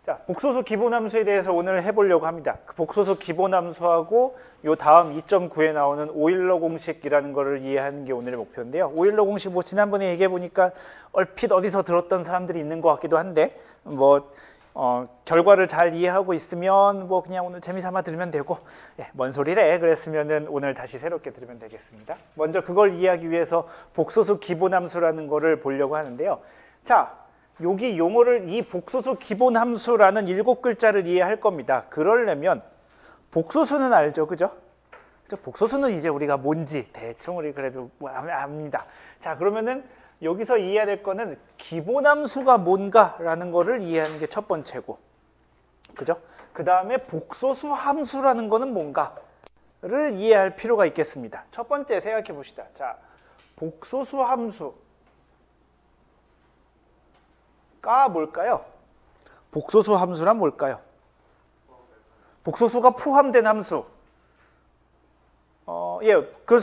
자, 복소수 기본함수에 대해서 오늘 해보려고 합니다. 그 복소수 기본함수하고 요 다음 2.9에 나오는 오일러 공식이라는 거를 이해하는 게 오늘의 목표인데요. 오일러 공식 뭐 지난번에 얘기해 보니까 얼핏 어디서 들었던 사람들이 있는 것 같기도 한데 결과를 잘 이해하고 있으면 뭐 그냥 오늘 재미삼아 들으면 되고, 뭔 소리래 그랬으면은 오늘 다시 새롭게 들으면 되겠습니다. 먼저 그걸 이해하기 위해서 복소수 기본함수라는 거를 보려고 하는데요. 자, 여기 용어를 이 복소수 기본함수라는 7글자를 이해할 겁니다. 그러려면 복소수는 알죠, 그죠? 복소수는 이제 우리가 뭔지 대충 우리 그래도 압니다. 자, 그러면은 여기서 이해해야 될 거는 기본함수가 뭔가라는 거를 이해하는 게 첫 번째고, 그죠? 그 다음에 복소수 함수라는 거는 뭔가를 이해할 필요가 있겠습니다. 첫 번째 생각해 봅시다. 자, 복소수 함수가 뭘까요? 복소수 함수란 뭘까요? 복소수가 포함된 함수. 그럴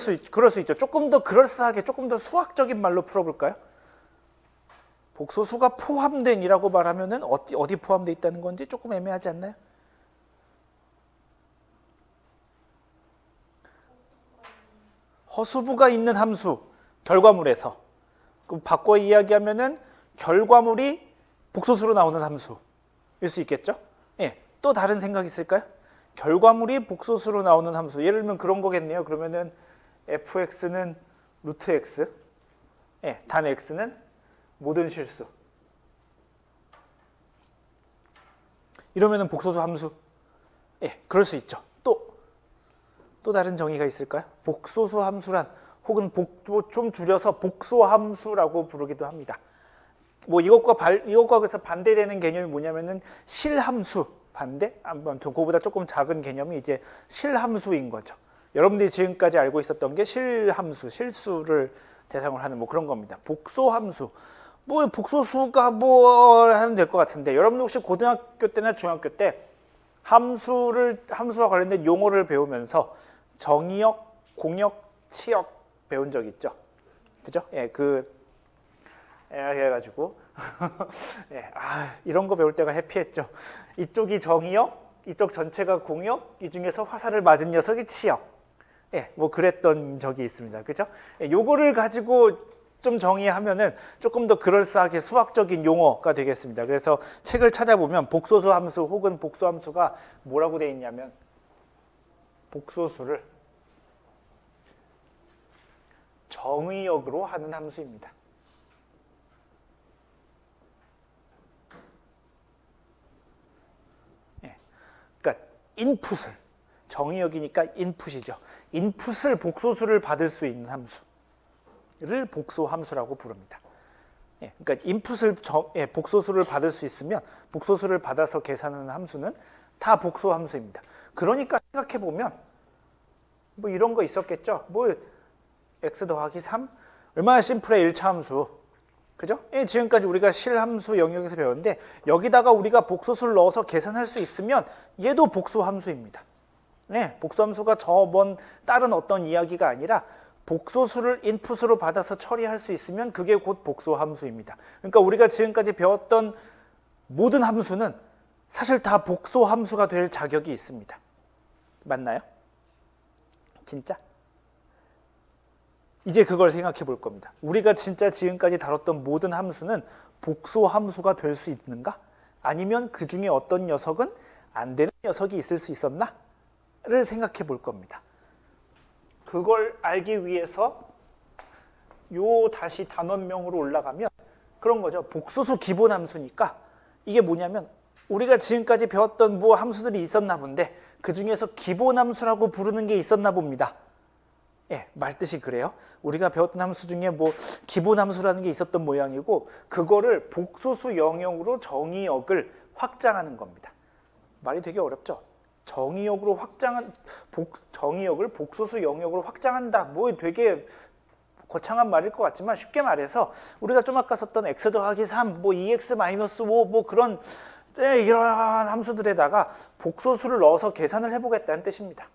수 있죠. 조금 더 그럴싸하게, 조금 더 수학적인 말로 풀어볼까요? 복소수가 포함된이라고 말하면은 어디 포함되어 있다는 건지 조금 애매하지 않나요? 허수부가 있는 함수, 결과물에서. 그럼 바꿔 이야기하면은 결과물이 복소수로 나오는 함수일 수 있겠죠? 또 다른 생각 있을까요? 결과물이 복소수로 나오는 함수. 예를 들면 그런 거겠네요. 그러면은 fx는 루트 x, 단 x는 모든 실수. 이러면은 복소수 함수. 그럴 수 있죠. 또 다른 정의가 있을까요? 복소수 함수란, 혹은 좀 줄여서 복소함수라고 부르기도 합니다. 이것과 그래서 반대되는 개념이 뭐냐면은 실함수. 반대? 아무튼 그거보다 조금 작은 개념이 이제 실함수인 거죠. 여러분들이 지금까지 알고 있었던 게 실함수, 실수를 대상으로 하는 그런 겁니다. 복소함수. 복소수가 하면 될 것 같은데, 여러분들 혹시 고등학교 때나 중학교 때 함수와 관련된 용어를 배우면서 정의역, 공역, 치역 배운 적 있죠? 그죠? 해가지고 이런 거 배울 때가 해피했죠. 이쪽이 정의역, 이쪽 전체가 공역, 이 중에서 화살을 맞은 녀석이 치역. 그랬던 적이 있습니다. 그죠? 요거를 가지고 좀 정의하면은 조금 더 그럴싸하게 수학적인 용어가 되겠습니다. 그래서 책을 찾아보면 복소수 함수 혹은 복소함수가 뭐라고 되어 있냐면, 복소수를 정의역으로 하는 함수입니다. 그러니까 인풋을, 정의역이니까 인풋이죠. 인풋을 복소수를 받을 수 있는 함수를 복소함수라고 부릅니다. 그러니까 인풋을 복소수를 받을 수 있으면 복소수를 받아서 계산하는 함수는 다 복소함수입니다. 그러니까 생각해 보면 이런 거 있었겠죠. x 더하기 3 얼마나 심플해. 1차 함수. 그죠? 지금까지 우리가 실함수 영역에서 배웠는데, 여기다가 우리가 복소수를 넣어서 계산할 수 있으면 얘도 복소함수입니다. 복소함수가 다른 어떤 이야기가 아니라 복소수를 인풋으로 받아서 처리할 수 있으면 그게 곧 복소함수입니다. 그러니까 우리가 지금까지 배웠던 모든 함수는 사실 다 복소함수가 될 자격이 있습니다. 맞나요? 진짜? 이제 그걸 생각해 볼 겁니다. 우리가 진짜 지금까지 다뤘던 모든 함수는 복소함수가 될 수 있는가? 아니면 그 중에 어떤 녀석은 안 되는 녀석이 있을 수 있었나? 를 생각해 볼 겁니다. 그걸 알기 위해서 다시 단원명으로 올라가면 그런 거죠. 복소수 기본함수니까 이게 뭐냐면, 우리가 지금까지 배웠던 함수들이 있었나 본데 그 중에서 기본함수라고 부르는 게 있었나 봅니다. 말뜻이 그래요. 우리가 배웠던 함수 중에 기본함수라는 게 있었던 모양이고, 그거를 복소수 영역으로 정의역을 확장하는 겁니다. 말이 되게 어렵죠? 정의역을 복소수 영역으로 확장한다. 되게 거창한 말일 것 같지만, 쉽게 말해서 우리가 좀 아까 썼던 x 더하기 3, 2x 마이너스 5 그런 이런 함수들에다가 복소수를 넣어서 계산을 해보겠다는 뜻입니다.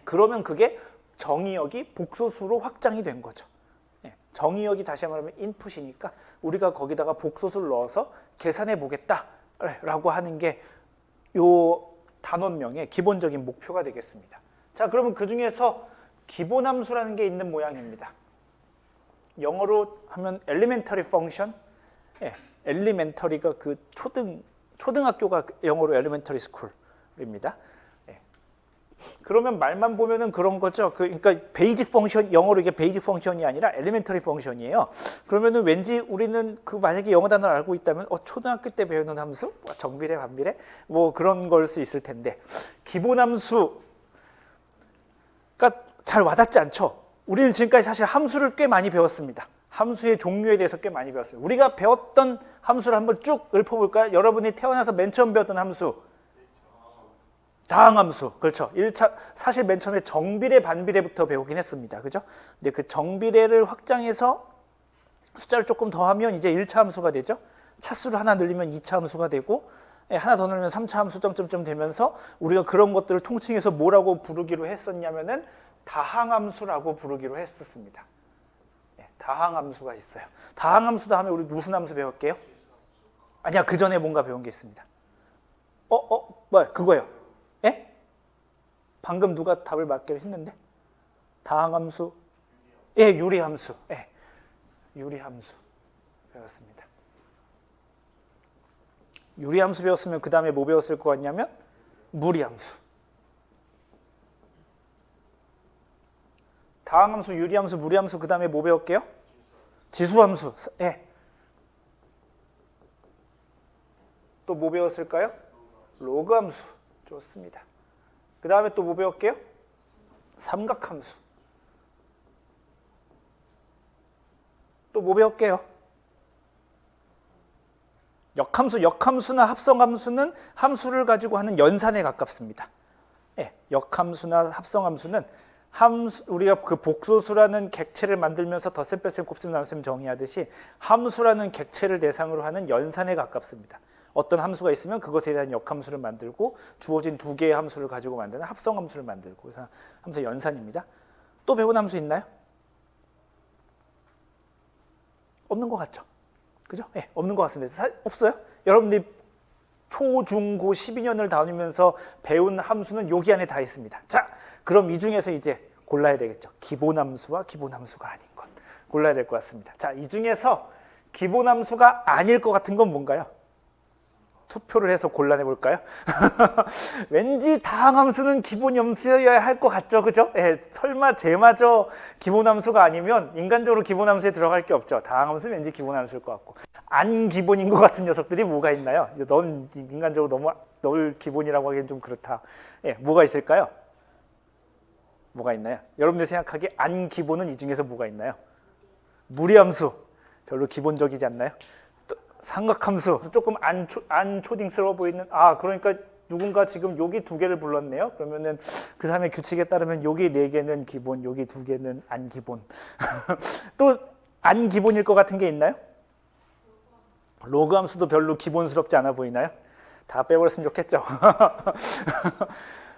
그러면 그게 정의역이 복소수로 확장이 된 거죠. 정의역이 다시 말하면 인풋이니까 우리가 거기다가 복소수를 넣어서 계산해 보겠다 라고 하는 게 요 단원명의 기본적인 목표가 되겠습니다. 자, 그러면 그 중에서 기본 함수라는 게 있는 모양입니다. 영어로 하면 elementary function. 예, elementary가 그 초등학교가 영어로 elementary school입니다. 예. 그러면 말만 보면은 그런 거죠. 그러니까 베이직 펑션, 영어로 이게 베이직 펑션이 아니라 엘리멘터리 펑션이에요. 그러면은 왠지 우리는 그 만약에 영어 단어를 알고 있다면 초등학교 때 배우는 함수, 정비례, 반비례, 뭐 그런 걸 수 있을 텐데 기본 함수가 잘 와닿지 않죠. 우리는 지금까지 사실 함수를 꽤 많이 배웠습니다. 함수의 종류에 대해서 꽤 많이 배웠어요. 우리가 배웠던 함수를 한번 쭉 읊어볼까요? 여러분이 태어나서 맨 처음 배웠던 함수, 다항함수. 그렇죠. 1차 사실 맨 처음에 정비례, 반비례부터 배우긴 했습니다. 그죠? 근데 그 정비례를 확장해서 숫자를 조금 더하면 이제 1차 함수가 되죠. 차수를 하나 늘리면 2차 함수가 되고, 하나 더 늘리면 3차 함수 점점점 되면서 우리가 그런 것들을 통칭해서 뭐라고 부르기로 했었냐면은 다항함수라고 부르기로 했었습니다. 다항함수가 있어요. 다항함수 다음에 우리 무슨 함수 배울게요? 아니야, 그 전에 뭔가 배운 게 있습니다. 뭐야, 그거예요. 예? 방금 누가 답을 맞게 했는데? 다항함수? 예, 유리함수. 예, 유리함수 배웠습니다. 유리함수 배웠으면 그 다음에 뭐 배웠을 것 같냐면 무리함수. 다항함수, 유리함수, 무리함수, 그 다음에 뭐 배울게요? 지수함수. 예. 또 뭐 배웠을까요? 로그함수. 좋습니다. 그 다음에 또 뭐 배울게요? 삼각함수. 또 뭐 배울게요? 역함수. 역함수나 합성함수는 함수를 가지고 하는 연산에 가깝습니다. 예, 역함수나 합성함수는 우리가 그 복소수라는 객체를 만들면서 덧셈, 뺄셈, 곱셈, 나눗셈 정의하듯이 함수라는 객체를 대상으로 하는 연산에 가깝습니다. 어떤 함수가 있으면 그것에 대한 역함수를 만들고 주어진 두 개의 함수를 가지고 만드는 합성함수를 만들고, 그래서 함수 연산입니다. 또 배운 함수 있나요? 없는 것 같죠? 그죠? 네, 없는 것 같습니다. 없어요? 여러분들이 초, 중, 고 12년을 다니면서 배운 함수는 여기 안에 다 있습니다. 자, 그럼 이 중에서 이제 골라야 되겠죠. 기본함수와 기본함수가 아닌 것 골라야 될 것 같습니다. 자, 이 중에서 기본함수가 아닐 것 같은 건 뭔가요? 투표를 해서 골라내볼까요? 왠지 다항함수는 기본함수여야 할 것 같죠, 그죠? 예, 설마 쟤마저 기본함수가 아니면 인간적으로 기본함수에 들어갈 게 없죠. 다항함수는 왠지 기본함수일 것 같고, 안 기본인 것 같은 녀석들이 뭐가 있나요? 넌 인간적으로 너무 널 기본이라고 하기엔 좀 그렇다. 예, 뭐가 있을까요? 뭐가 있나요? 여러분들 생각하기에 안 기본은 이 중에서 뭐가 있나요? 무리함수, 별로 기본적이지 않나요? 삼각함수, 조금 안 초딩스러워 보이는, 그러니까 누군가 지금 여기 두 개를 불렀네요. 그러면은 그 사람의 규칙에 따르면 여기 네 개는 기본, 여기 두 개는 안 기본. 또 안 기본일 것 같은 게 있나요? 로그함수도 별로 기본스럽지 않아 보이나요? 다 빼버렸으면 좋겠죠.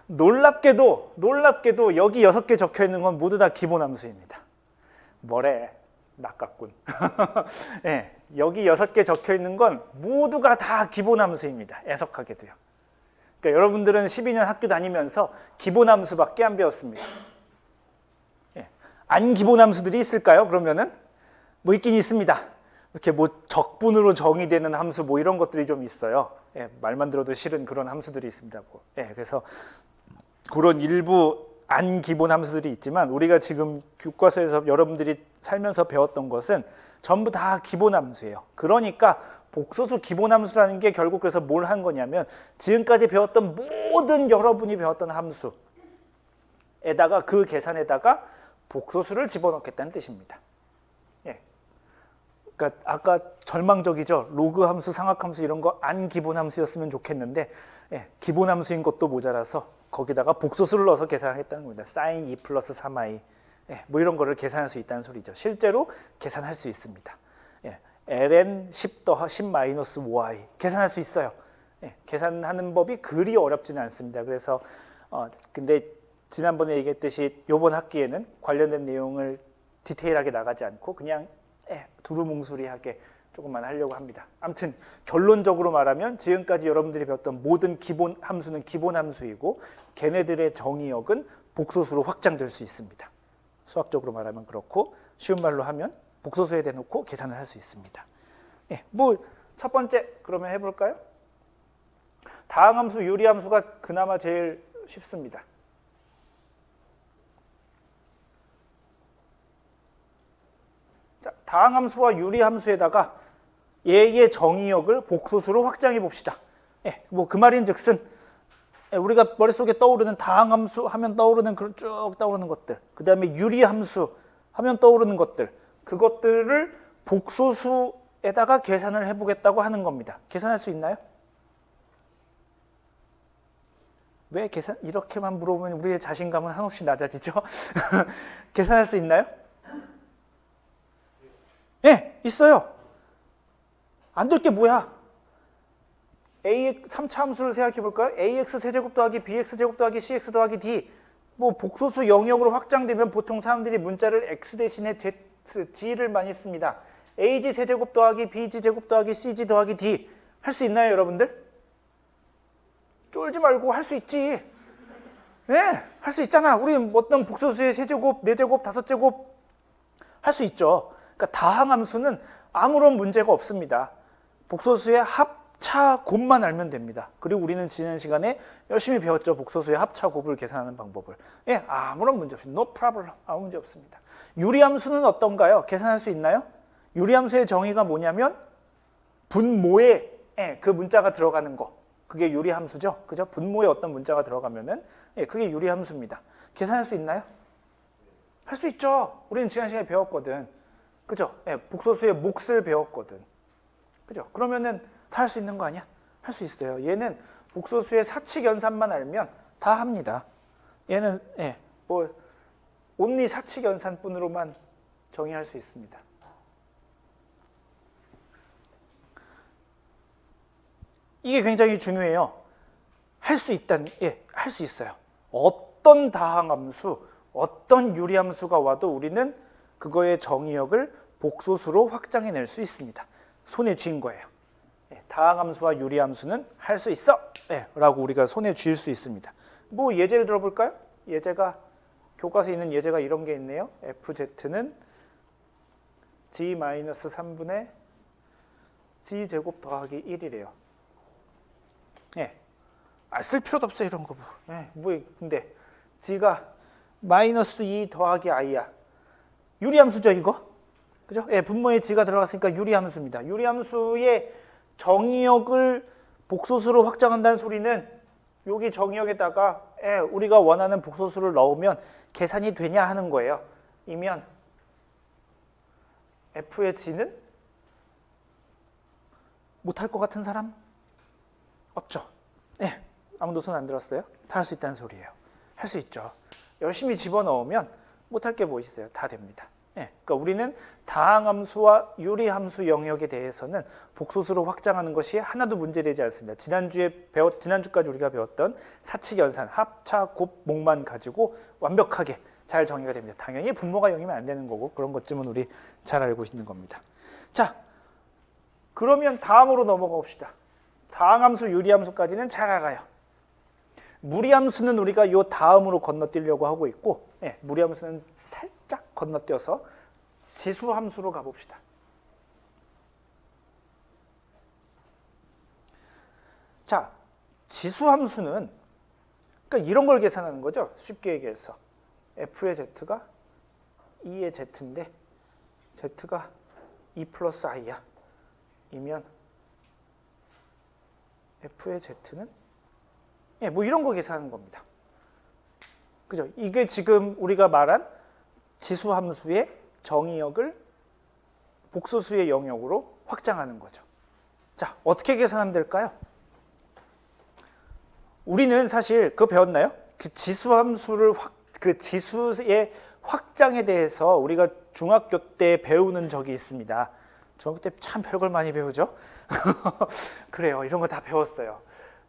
놀랍게도 여기 6개 적혀 있는 건 모두 다 기본함수입니다. 뭐래? 낚았군. 네, 여기 6개 적혀 있는 건 모두가 다 기본함수입니다. 애석하게도요. 그러니까 여러분들은 12년 학교 다니면서 기본함수밖에 안 배웠습니다. 네, 안 기본함수들이 있을까요? 그러면은 뭐 있긴 있습니다. 이렇게 뭐 적분으로 정의되는 함수 뭐 이런 것들이 좀 있어요. 예, 말만 들어도 싫은 그런 함수들이 있습니다. 예, 그래서 그런 일부 안 기본 함수들이 있지만 우리가 지금 교과서에서 여러분들이 살면서 배웠던 것은 전부 다 기본 함수예요. 그러니까 복소수 기본 함수라는 게 결국 그래서 뭘 한 거냐면 지금까지 배웠던 모든 여러분이 배웠던 함수에다가 그 계산에다가 복소수를 집어넣겠다는 뜻입니다. 예. 그러니까 아까 절망적이죠. 로그 함수, 상학 함수 이런 거 안 기본 함수였으면 좋겠는데, 예, 기본 함수인 것도 모자라서 거기다가 복소수를 넣어서 계산하겠다는 겁니다. sin 2 플러스 3i, 예, 뭐 이런 거를 계산할 수 있다는 소리죠. 실제로 계산할 수 있습니다. 예, ln 10 더하 10 마이너스 5i 계산할 수 있어요. 예, 계산하는 법이 그리 어렵지는 않습니다. 그래서 근데 지난번에 얘기했듯이 이번 학기에는 관련된 내용을 디테일하게 나가지 않고 그냥 두루뭉술하게 조금만 하려고 합니다. 아무튼 결론적으로 말하면 지금까지 여러분들이 배웠던 모든 기본 함수는 기본 함수이고 걔네들의 정의역은 복소수로 확장될 수 있습니다. 수학적으로 말하면 그렇고 쉬운 말로 하면 복소수에 대놓고 계산을 할 수 있습니다. 예, 뭐 첫 번째 그러면 해볼까요? 다항함수, 유리함수가 그나마 제일 쉽습니다. 자, 다항함수와 유리함수에다가 얘의 정의역을 복소수로 확장해 봅시다. 예, 뭐 그 말인즉슨 우리가 머릿속에 떠오르는 다항함수 하면 떠오르는 쭉 떠오르는 것들, 그 다음에 유리함수 하면 떠오르는 것들, 그것들을 복소수에다가 계산을 해보겠다고 하는 겁니다. 계산할 수 있나요? 왜 계산 이렇게만 물어보면 우리의 자신감은 한없이 낮아지죠? 계산할 수 있나요? 네, 있어요. 안 될 게 뭐야? AX 3차 함수를 생각해 볼까요? AX 세제곱 더하기 BX 제곱 더하기 CX 더하기 D. 뭐 복소수 영역으로 확장되면 보통 사람들이 문자를 X 대신에 Z, G를 많이 씁니다. AG 세제곱 더하기 BG 제곱 더하기 CG 더하기 D. 할 수 있나요, 여러분들? 쫄지 말고 할 수 있지. 네, 할 수 있잖아. 우리 어떤 복소수의 세제곱, 네제곱, 다섯제곱 할 수 있죠. 그러니까 다항함수는 아무런 문제가 없습니다. 복소수의 합차 곱만 알면 됩니다. 그리고 우리는 지난 시간에 열심히 배웠죠. 복소수의 합차 곱을 계산하는 방법을. 예, 아무런 문제 없습니다. No problem. 아무 문제 없습니다. 유리함수는 어떤가요? 계산할 수 있나요? 유리함수의 정의가 뭐냐면 분모에 그 문자가 들어가는 거. 그게 유리함수죠. 그죠? 분모에 어떤 문자가 들어가면은 그게 유리함수입니다. 계산할 수 있나요? 할 수 있죠. 우리는 지난 시간에 배웠거든. 그죠? 복소수의 몫을 배웠거든. 그죠? 그러면은 다 할 수 있는 거 아니야? 할 수 있어요. 얘는 복소수의 사칙 연산만 알면 다 합니다. 얘는 뭐 온리 사칙 연산뿐으로만 정의할 수 있습니다. 이게 굉장히 중요해요. 할 수 있다는, 할 수 있어요. 어떤 다항함수, 어떤 유리함수가 와도 우리는 그거의 정의역을 복소수로 확장해낼 수 있습니다. 손에 쥔 거예요. 다항함수와 유리함수는 할 수 있어! 라고 우리가 손에 쥘 수 있습니다. 뭐 예제를 들어볼까요? 예제가, 교과서에 있는 예제가 이런 게 있네요. FZ는 G-3분의 G제곱 더하기 1이래요. 쓸 필요도 없어요, 이런 거. 뭐, 근데 G가 -2 더하기 I야. 유리함수죠, 이거? 그죠? 분모에 G가 들어갔으니까 유리함수입니다. 유리함수의 정의역을 복소수로 확장한다는 소리는 여기 정의역에다가 우리가 원하는 복소수를 넣으면 계산이 되냐 하는 거예요. 이면 F의 G는 못할 것 같은 사람? 없죠? 아무도 손 안 들었어요? 다 할 수 있다는 소리예요. 할 수 있죠. 열심히 집어넣으면 못할 게 뭐 있어요? 다 됩니다. 그러니까 우리는 다항함수와 유리함수 영역에 대해서는 복소수로 확장하는 것이 하나도 문제되지 않습니다. 지난주까지 우리가 배웠던 사칙연산, 합차, 곱, 목만 가지고 완벽하게 잘 정의가 됩니다. 당연히 분모가 0이면 안 되는 거고 그런 것쯤은 우리 잘 알고 있는 겁니다. 자, 그러면 다음으로 넘어가 봅시다. 다항함수, 유리함수까지는 잘 알아요. 무리함수는 우리가 요 다음으로 건너뛰려고 하고 있고, 무리함수는 살짝 건너뛰어서 지수함수로 가봅시다. 자, 지수함수는 그러니까 이런 걸 계산하는 거죠. 쉽게 얘기해서 F의 Z가 2의 Z인데 Z가 2 플러스 I야. 이면 F의 Z는 뭐 이런 거 계산하는 겁니다. 그죠? 이게 지금 우리가 말한 지수함수의 정의역을 복소수의 영역으로 확장하는 거죠. 자, 어떻게 계산하면 될까요? 우리는 사실 그거 배웠나요? 그 지수함수를 그 지수의 확장에 대해서 우리가 중학교 때 배우는 적이 있습니다. 중학교 때 참 별걸 많이 배우죠? 그래요. 이런 거 다 배웠어요.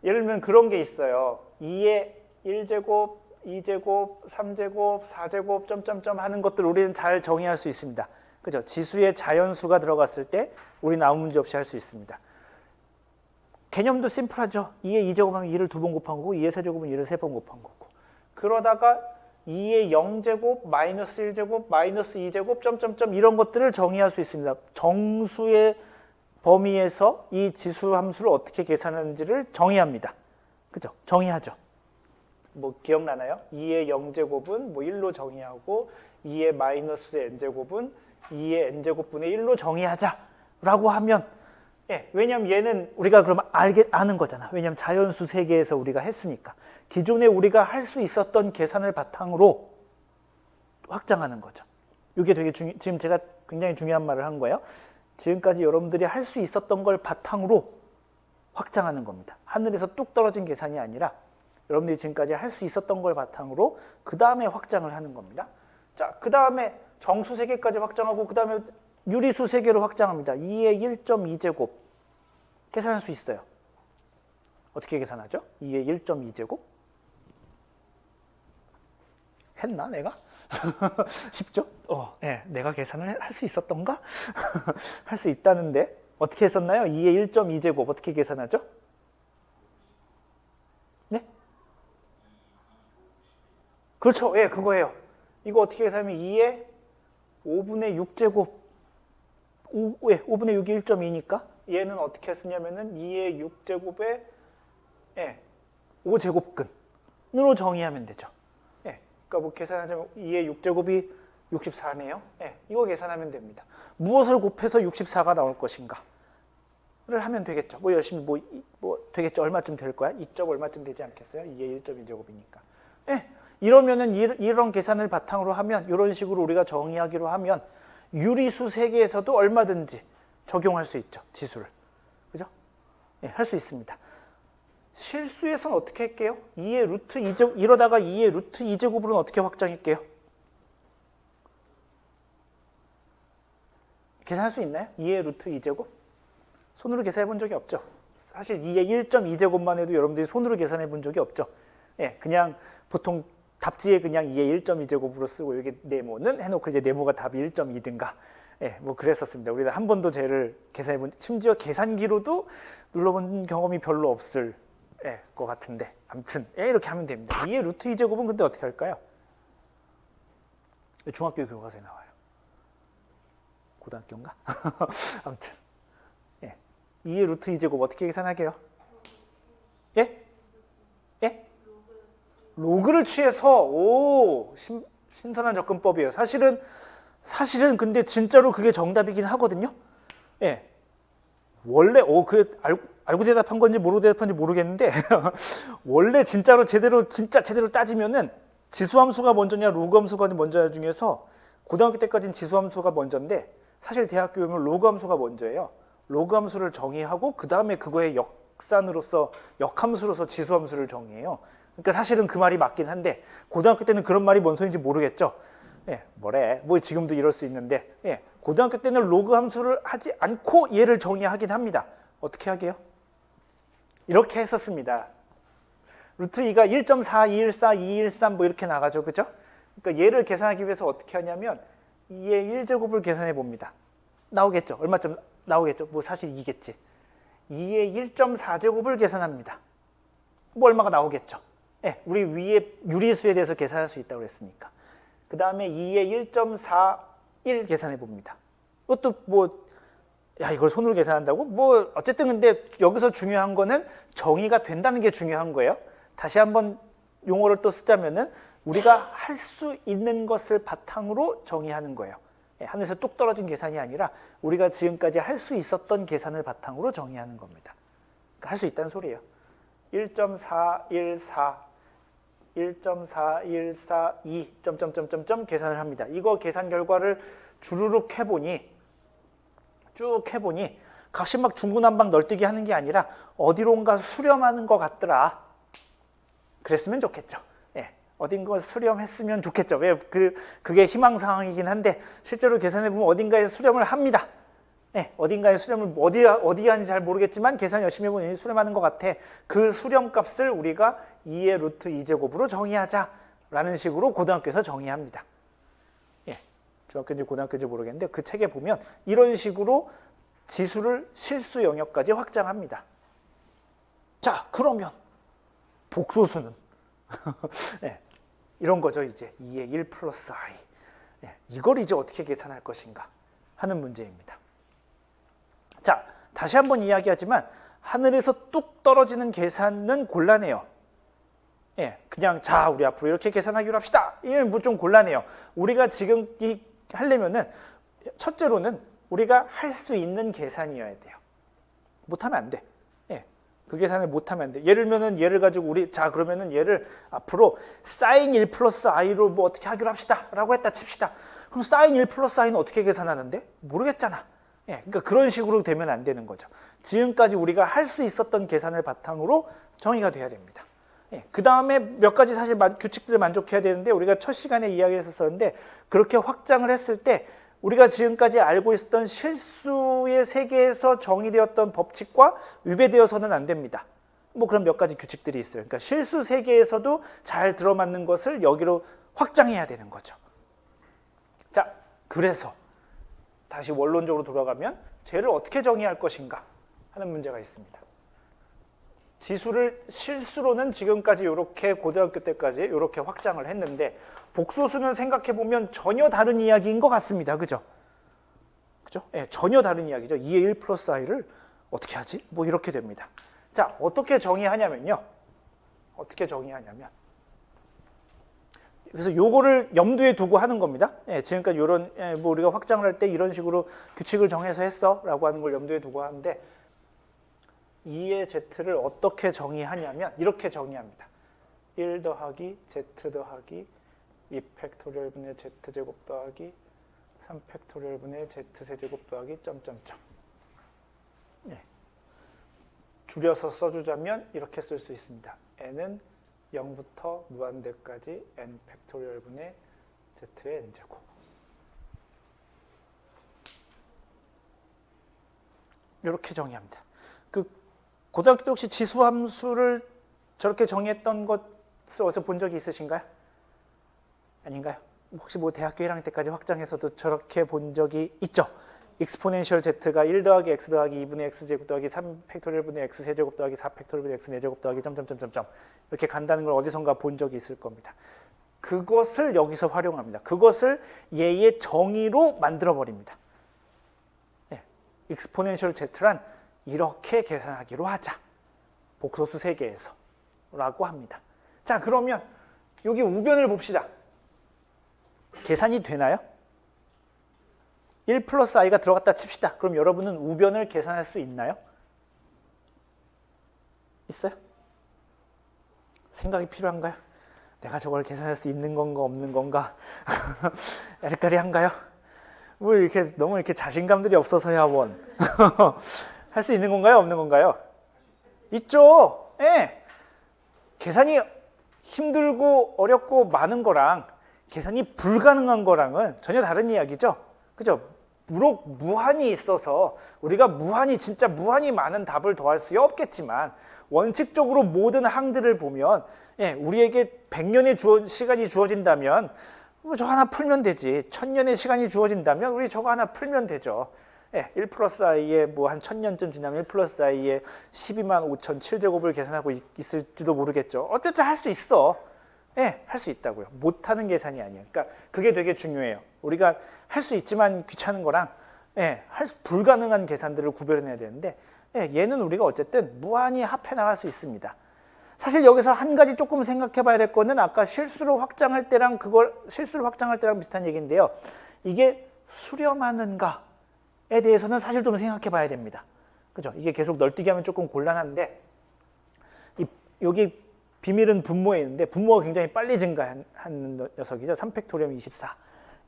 예를 들면 그런 게 있어요. 2의 1제곱, 2제곱, 3제곱, 4제곱, 점점점 하는 것들 우리는 잘 정의할 수 있습니다. 그죠? 지수에 자연수가 들어갔을 때 우리는 아무 문제 없이 할 수 있습니다. 개념도 심플하죠. 2의 2제곱하면 2를 2번 곱한 거고 2의 세제곱은 2를 3번 곱한 거고. 그러다가 2의 0제곱, 마이너스 1제곱, 마이너스 2제곱, 점점점 이런 것들을 정의할 수 있습니다. 정수의 범위에서 이 지수 함수를 어떻게 계산하는지를 정의합니다. 그죠? 정의하죠. 뭐 기억나나요? 2의 0제곱은 뭐 1로 정의하고 2의 마이너스 n제곱은 2의 n제곱분의 1로 정의하자라고 하면 예, 왜냐면 얘는 우리가 그러면 아는 거잖아. 왜냐면 자연수 세계에서 우리가 했으니까. 기존에 우리가 할 수 있었던 계산을 바탕으로 확장하는 거죠. 이게 되게 지금 제가 굉장히 중요한 말을 한 거예요. 지금까지 여러분들이 할 수 있었던 걸 바탕으로 확장하는 겁니다. 하늘에서 뚝 떨어진 계산이 아니라 여러분들이 지금까지 할 수 있었던 걸 바탕으로 그 다음에 확장을 하는 겁니다. 자, 그 다음에 정수 세계까지 확장하고 그 다음에 유리수 세계로 확장합니다. 2의 1.2제곱 계산할 수 있어요. 어떻게 계산하죠? 2의 1.2제곱 했나 내가? 쉽죠? 네, 내가 계산을 할 수 있었던가? 할 수 있다는데 어떻게 했었나요? 2의 1.2제곱 어떻게 계산하죠? 네? 그렇죠. 예, 그거예요. 이거 어떻게 계산하면 2의 5분의 6제곱 5분의 6이 1.2니까 얘는 어떻게 쓰냐면은 2의 6제곱에 5제곱근으로 정의하면 되죠. 예, 그러니까 뭐 계산하자면 2의 6제곱이 64네요. 예, 이거 계산하면 됩니다. 무엇을 곱해서 64가 나올 것인가를 하면 되겠죠. 뭐 열심히 뭐 되겠죠. 얼마쯤 될 거야? 2점 얼마쯤 되지 않겠어요? 2의 1.2제곱이니까. 예, 이러면은 이런 계산을 바탕으로 하면 이런 식으로 우리가 정의하기로 하면 유리수 세계에서도 얼마든지 적용할 수 있죠. 지수를. 그죠? 예, 할 수 있습니다. 실수에서는 어떻게 할게요? 2의 루트 2제곱, 이러다가 2의 루트 2제곱으로는 어떻게 확장할게요? 계산할 수 있나요? 2의 루트 2제곱? 손으로 계산해 본 적이 없죠. 사실 2의 1.2제곱만 해도 여러분들이 손으로 계산해 본 적이 없죠. 예, 그냥 보통 답지에 그냥 2의 1.2제곱으로 쓰고 여기 네모는 해놓고 이제 네모가 답이 1.2든가 예, 뭐 그랬었습니다. 우리가 한 번도 쟤를 계산해본 심지어 계산기로도 눌러본 경험이 별로 없을 것 같은데 아무튼 이렇게 하면 됩니다. 2의 루트 2제곱은 근데 어떻게 할까요? 중학교 교과서에 나와요. 고등학교인가? 아무튼 2의 루트 2제곱 어떻게 계산하게요? 예? 예? 로그를 취해서 신선한 접근법이에요. 사실은 근데 진짜로 그게 정답이긴 하거든요. 예. 원래 알고 대답한 건지 모르고 대답한지 모르겠는데 원래 진짜 제대로 따지면은 지수함수가 먼저냐 로그함수가 먼저냐 중에서 고등학교 때까지는 지수함수가 먼저인데 사실 대학교 오면 로그함수가 먼저예요. 로그함수를 정의하고 그 다음에 그거의 역함수로서 지수함수를 정의해요. 그러니까 사실은 그 말이 맞긴 한데 고등학교 때는 그런 말이 뭔 소리인지 모르겠죠. 예, 뭐 지금도 이럴 수 있는데 고등학교 때는 로그 함수를 하지 않고 얘를 정의하긴 합니다. 어떻게 하게요? 이렇게 했었습니다. 루트 2가 1.4, 214, 213 뭐 이렇게 나가죠. 그죠? 그러니까 얘를 계산하기 위해서 어떻게 하냐면 2의 1제곱을 계산해 봅니다. 나오겠죠? 얼마쯤 나오겠죠? 뭐 사실 2겠지. 2의 1.4제곱을 계산합니다. 뭐 얼마가 나오겠죠? 우리 위에 유리수에 대해서 계산할 수 있다고 그랬으니까. 그 다음에 2의 1.41 계산해 봅니다. 이것도 이걸 손으로 계산한다고? 어쨌든 근데 여기서 중요한 거는 정의가 된다는 게 중요한 거예요. 다시 한번 용어를 또 쓰자면은 우리가 할 수 있는 것을 바탕으로 정의하는 거예요. 하늘에서 뚝 떨어진 계산이 아니라 우리가 지금까지 할 수 있었던 계산을 바탕으로 정의하는 겁니다. 그러니까 할 수 있다는 소리예요. 1.414 1.4142 점점점점점 계산을 합니다. 이거 계산 결과를 주르륵 쭉 해보니 각시 막 중구난방 널뛰기 하는 게 아니라 어디론가 수렴하는 것 같더라. 그랬으면 좋겠죠. 어딘가 수렴했으면 좋겠죠. 왜 그게 희망사항이긴 한데 실제로 계산해보면 어딘가에 수렴을 합니다. 어딘가에 수렴을 어디 하는지 잘 모르겠지만 계산 열심히 해보니 수렴하는 것 같아. 그 수렴 값을 우리가 2의 루트 2제곱으로 정의하자 라는 식으로 고등학교에서 정의합니다. 중학교인지 고등학교인지 모르겠는데 그 책에 보면 이런 식으로 지수를 실수 영역까지 확장합니다. 자, 그러면 복소수는 네, 이런 거죠. 이제 2의 1 플러스 i. 네, 이걸 이제 어떻게 계산할 것인가 하는 문제입니다. 자, 다시 한번 이야기하지만 하늘에서 뚝 떨어지는 계산은 곤란해요. 예, 그냥 자 우리 앞으로 이렇게 계산하기로 합시다. 이면 뭐 좀 곤란해요. 우리가 지금 이 하려면은 첫째로는 우리가 할 수 있는 계산이어야 돼요. 못하면 안 돼. 예, 그 계산을 못하면 안 돼. 예를 들면은 얘를 가지고 우리 자 그러면은 얘를 앞으로 sin 1 플러스 i로 뭐 어떻게 하기로 합시다라고 했다 칩시다. 그럼 sin 1 플러스 i는 어떻게 계산하는데? 모르겠잖아. 예, 그러니까 그런 식으로 되면 안 되는 거죠. 지금까지 우리가 할 수 있었던 계산을 바탕으로 정의가 돼야 됩니다. 예, 그 다음에 몇 가지 사실 규칙들을 만족해야 되는데 우리가 첫 시간에 이야기를 했었는데 그렇게 확장을 했을 때 우리가 지금까지 알고 있었던 실수의 세계에서 정의되었던 법칙과 위배되어서는 안 됩니다. 뭐 그런 몇 가지 규칙들이 있어요. 그러니까 실수 세계에서도 잘 들어맞는 것을 여기로 확장해야 되는 거죠. 자, 그래서 다시 원론적으로 돌아가면 쟤를 어떻게 정의할 것인가 하는 문제가 있습니다. 지수를 실수로는 지금까지 이렇게 고등학교 때까지 이렇게 확장을 했는데 복소수는 생각해보면 전혀 다른 이야기인 것 같습니다. 그죠? 그죠? 예, 전혀 다른 이야기죠. 2의 1 플러스 i를 어떻게 하지? 뭐 이렇게 됩니다. 자, 어떻게 정의하냐면요. 어떻게 정의하냐면 그래서 요거를 염두에 두고 하는 겁니다. 예, 지금까지 이런 뭐 우리가 확장을 할 때 이런 식으로 규칙을 정해서 했어 라고 하는 걸 염두에 두고 하는데 2의 z를 어떻게 정의하냐면 이렇게 정의합니다. 1 더하기 z 더하기 2 팩토리얼 분의 z제곱 더하기 3 팩토리얼 분의 z세제곱 더하기 점점점. 네. 줄여서 써주자면 이렇게 쓸 수 있습니다. n은 0부터 무한대까지 n 팩토리얼 분의 z의 n제곱. 이렇게 정의합니다. 그 고등학교 때 혹시 지수함수를 저렇게 정의했던 것을 어디서 본 적이 있으신가요? 아닌가요? 혹시 뭐 대학교 1학년 때까지 확장해서도 저렇게 본 적이 있죠? 익스포넨셜 z가 1 더하기 x 더하기 2분의 x제곱 더하기 3 팩토리얼 분의 x세제곱 더하기 4 팩토리얼 분의 x4제곱 더하기 점점점점점 이렇게 간다는 걸 어디선가 본 적이 있을 겁니다. 그것을 여기서 활용합니다. 그것을 얘의 정의로 만들어버립니다. 네. 익스포넨셜 z란 이렇게 계산하기로 하자. 복소수 세계에서 라고 합니다. 자, 그러면 여기 우변을 봅시다. 계산이 되나요? 1 플러스 i가 들어갔다 칩시다. 그럼 여러분은 우변을 계산할 수 있나요? 있어요? 생각이 필요한가요? 내가 저걸 계산할 수 있는 건가 없는 건가? 에르까리한가요? 뭐 이렇게 너무 이렇게 자신감들이 없어서야 원. 할 수 있는 건가요? 없는 건가요? 있죠. 예. 계산이 힘들고 어렵고 많은 거랑 계산이 불가능한 거랑은 전혀 다른 이야기죠. 그죠? 무럭 무한히 있어서 우리가 진짜 무한히 많은 답을 더할 수 없겠지만 원칙적으로 모든 항들을 보면 예, 우리에게 100년의 시간이 주어진다면 뭐 저거 하나 풀면 되지. 1000년의 시간이 주어진다면 우리 저거 하나 풀면 되죠. 예, 1 플러스 i에 뭐 한 1000년쯤 지나면 1 플러스 i에 125,007제곱을 계산하고 있을지도 모르겠죠. 어쨌든 할 수 있어. 예, 할 수 있다고요. 못하는 계산이 아니에요. 그러니까 그게 되게 중요해요. 우리가 할 수 있지만 귀찮은 거랑 예, 불가능한 계산들을 구별해내야 되는데 예, 얘는 우리가 어쨌든 무한히 합해 나갈 수 있습니다. 사실 여기서 한 가지 조금 생각해 봐야 될 거는 아까 실수를 확장할 때랑 비슷한 얘기인데요. 이게 수렴하는가에 대해서는 사실 좀 생각해 봐야 됩니다. 그죠? 이게 계속 널뛰기 하면 조금 곤란한데 여기 비밀은 분모에 있는데 분모가 굉장히 빨리 증가하는 녀석이죠. 3팩토리얼 24,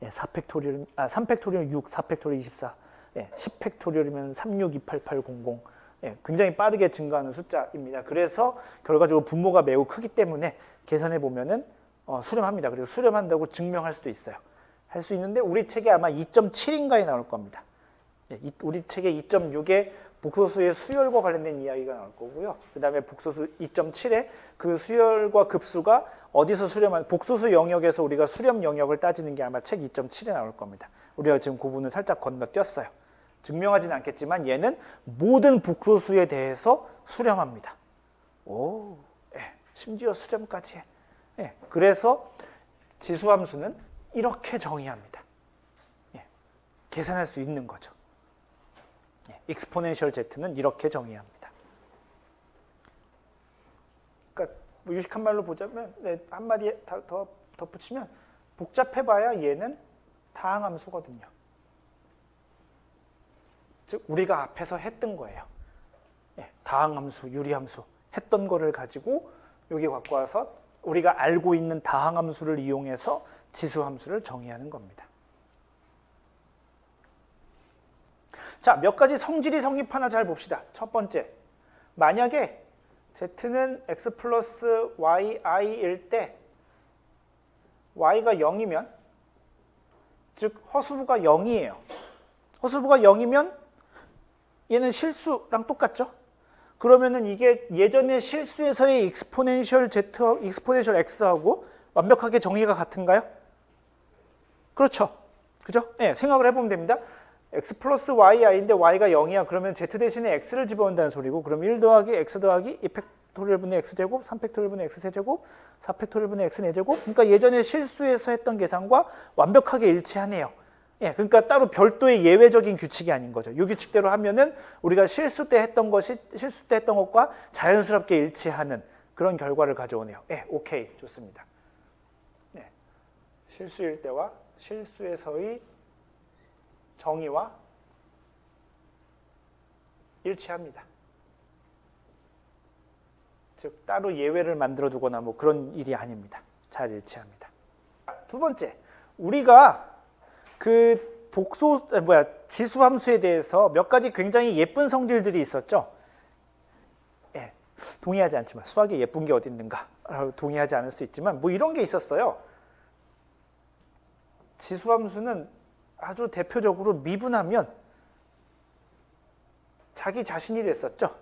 예, 3팩토리얼 6, 4팩토리얼 24, 예, 10팩토리얼이면 362880, 예, 굉장히 빠르게 증가하는 숫자입니다. 그래서 결과적으로 분모가 매우 크기 때문에 계산해 보면은 수렴합니다. 그리고 수렴한다고 증명할 수도 있어요. 할 수 있는데 우리 책에 아마 2.7인가에 나올 겁니다. 예, 우리 책에 2.6에 복소수의 수열과 관련된 이야기가 나올 거고요. 그 다음에 복소수 2.7에 그 수열과 급수가 어디서 수렴한, 복소수 영역에서 우리가 수렴 영역을 따지는 게 아마 책 2.7에 나올 겁니다. 우리가 지금 그 부분을 살짝 건너뛰었어요. 증명하진 않겠지만 얘는 모든 복소수에 대해서 수렴합니다. 오, 예, 심지어 수렴까지 해. 예, 그래서 지수함수는 이렇게 정의합니다. 예, 계산할 수 있는 거죠. 익스포넨셜 Z는 이렇게 정의합니다. 그러니까 뭐 유식한 말로 보자면, 네, 한마디 더 덧붙이면 복잡해봐야 얘는 다항함수거든요. 즉 우리가 앞에서 했던 거예요. 예, 다항함수, 유리함수 했던 거를 가지고 여기 갖고 와서 우리가 알고 있는 다항함수를 이용해서 지수함수를 정의하는 겁니다. 자, 몇 가지 성질이 성립하나 잘 봅시다. 첫 번째, 만약에 z는 x 플러스 yi일 때 y가 0이면, 즉 허수부가 0이에요. 허수부가 0이면 얘는 실수랑 똑같죠? 그러면은 이게 예전에 실수에서의 익스포넨셜 z, 익스포넨셜 x하고 완벽하게 정의가 같은가요? 그렇죠. 그죠? 네, 생각을 해보면 됩니다. x 플러스 yi인데 y가 0이야. 그러면 z 대신에 x를 집어넣는다는 소리고, 그럼 1 더하기 x 더하기 2팩토리얼 분의 x제곱, 3팩토리얼 분의 x세제곱, 4팩토리얼 분의 x4제곱. 그러니까 예전에 실수에서 했던 계산과 완벽하게 일치하네요. 예, 그러니까 따로 별도의 예외적인 규칙이 아닌 거죠. 이 규칙대로 하면은 우리가 실수 때 했던 것과 자연스럽게 일치하는 그런 결과를 가져오네요. 예, 오케이, 좋습니다. 예, 실수일 때와 실수에서의 정의와 일치합니다. 즉 따로 예외를 만들어 두거나 뭐 그런 일이 아닙니다. 잘 일치합니다. 두 번째, 우리가 그 지수함수에 대해서 몇 가지 굉장히 예쁜 성질들이 있었죠. 예, 동의하지 않지만 수학에 예쁜 게 어디 있는가 동의하지 않을 수 있지만 뭐 이런 게 있었어요. 지수함수는 아주 대표적으로 미분하면 자기 자신이 됐었죠.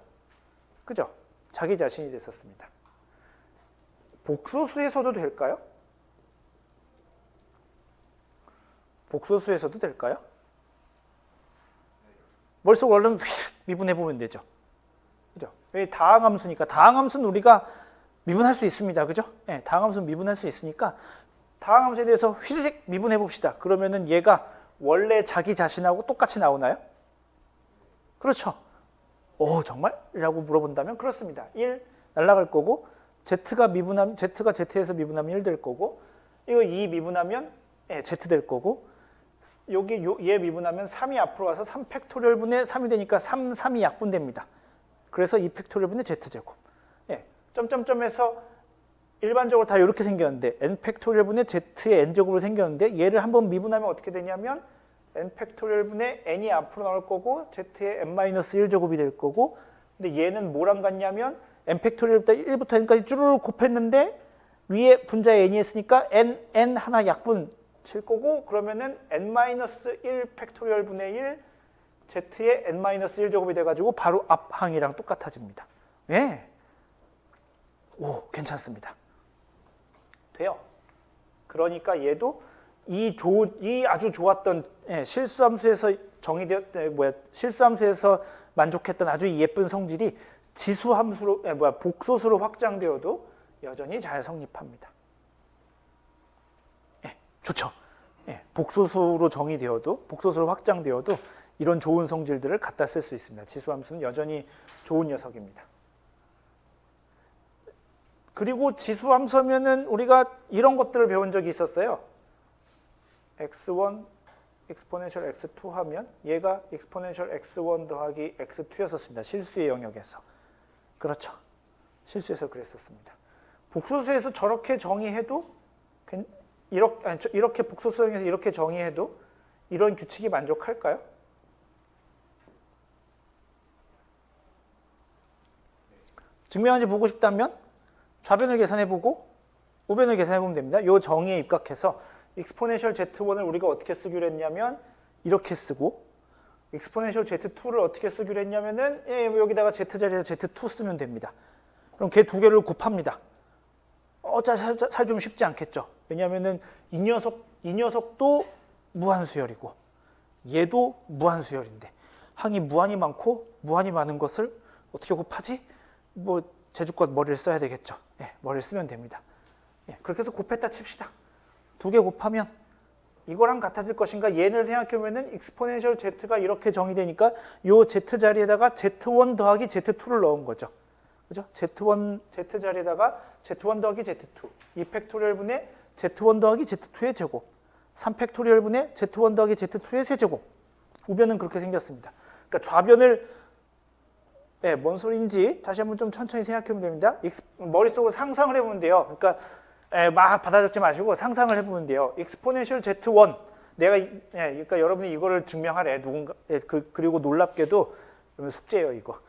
그죠? 자기 자신이 됐었습니다. 복소수에서도 될까요? 복소수에서도 될까요? 머릿속 얼른 휙 미분해보면 되죠. 그죠? 왜 다항함수니까. 다항함수는 우리가 미분할 수 있습니다. 그죠? 네, 다항함수는 미분할 수 있으니까 다항함수에 대해서 휘리릭 미분해봅시다. 그러면은 얘가 원래 자기 자신하고 똑같이 나오나요? 그렇죠. 오, 정말? 라고 물어본다면 그렇습니다. 1 날아갈 거고, z가 z에서 미분하면 1 될 거고, 이거 2 미분하면 z 될 거고, 여기 얘 미분하면 3이 앞으로 와서 3팩토리얼 분의 3이 되니까 3이 약분됩니다. 그래서 2팩토리얼 분의 z제곱. 예, 점점점에서 일반적으로 다 이렇게 생겼는데 n팩토리얼 분의 z의 n제곱으로 생겼는데 얘를 한번 미분하면 어떻게 되냐면 n팩토리얼 분의 n이 앞으로 나올 거고 z의 n-1제곱이 될 거고, 근데 얘는 뭐랑 같냐면 n팩토리얼부터 1부터 n까지 쭈르륵 곱했는데 위에 분자에 n이 있으니까 n 하나 약분 칠 거고, 그러면은 n-1 팩토리얼 분의 1 z의 n-1제곱이 돼가지고 바로 앞항이랑 똑같아집니다. 예. 오, 괜찮습니다. 돼요. 그러니까 얘도 이 아주 좋았던 실수함수에서 실수함수에서 만족했던 아주 예쁜 성질이 지수함수로 복소수로 확장되어도 여전히 잘 성립합니다. 좋죠. 복소수로 정의되어도, 복소수로 확장되어도 이런 좋은 성질들을 갖다 쓸 수 있습니다. 지수함수는 여전히 좋은 녀석입니다. 그리고 지수함수 하면은 우리가 이런 것들을 배운 적이 있었어요. x1 exponential x2 하면 얘가 exponential x1 더하기 x2였었습니다. 실수의 영역에서. 그렇죠. 실수에서 그랬었습니다. 복소수에서 저렇게 정의해도 이렇게 복소수형에서 이렇게 정의해도 이런 규칙이 만족할까요? 증명한지 보고 싶다면 좌변을 계산해보고 우변을 계산해보면 됩니다. 이 정의에 입각해서 exponential z1을 우리가 어떻게 쓰기로 했냐면 이렇게 쓰고, 익스포넨셜 Z2를 어떻게 쓰기로 했냐면은 여기다가 Z 자리에서 Z2 쓰면 됩니다. 그럼 걔 두 개를 곱합니다. 살 좀 쉽지 않겠죠. 왜냐하면은 이 녀석도 무한수열이고 얘도 무한수열인데 항이 무한히 많고 무한히 많은 것을 어떻게 곱하지? 뭐 제주껏 머리를 써야 되겠죠. 머리를 쓰면 됩니다. 그렇게 해서 곱했다 칩시다. 두 개 곱하면 이거랑 같아질 것인가? 얘를 생각해보면은 익스포넨셜 Z가 이렇게 정의되니까 요 Z 자리에다가 Z1 더하기 Z2를 넣은 거죠. 그죠? Z1, Z 자리에다가 Z1 더하기 Z2. 2팩토리얼분의 Z1 더하기 Z2의 제곱. 3팩토리얼분의 Z1 더하기 Z2의 세제곱. 우변은 그렇게 생겼습니다. 그러니까 좌변을 뭔 소리인지 다시 한번 좀 천천히 생각해보면 됩니다. 머릿속으로 상상을 해보면 돼요. 그러니까 막 받아적지 마시고 상상을 해보면 돼요. 익스포넨셜 Z1 내가 그러니까 여러분이 이거를 증명하래 누군가 그리고 놀랍게도 여러분 숙제예요 이거.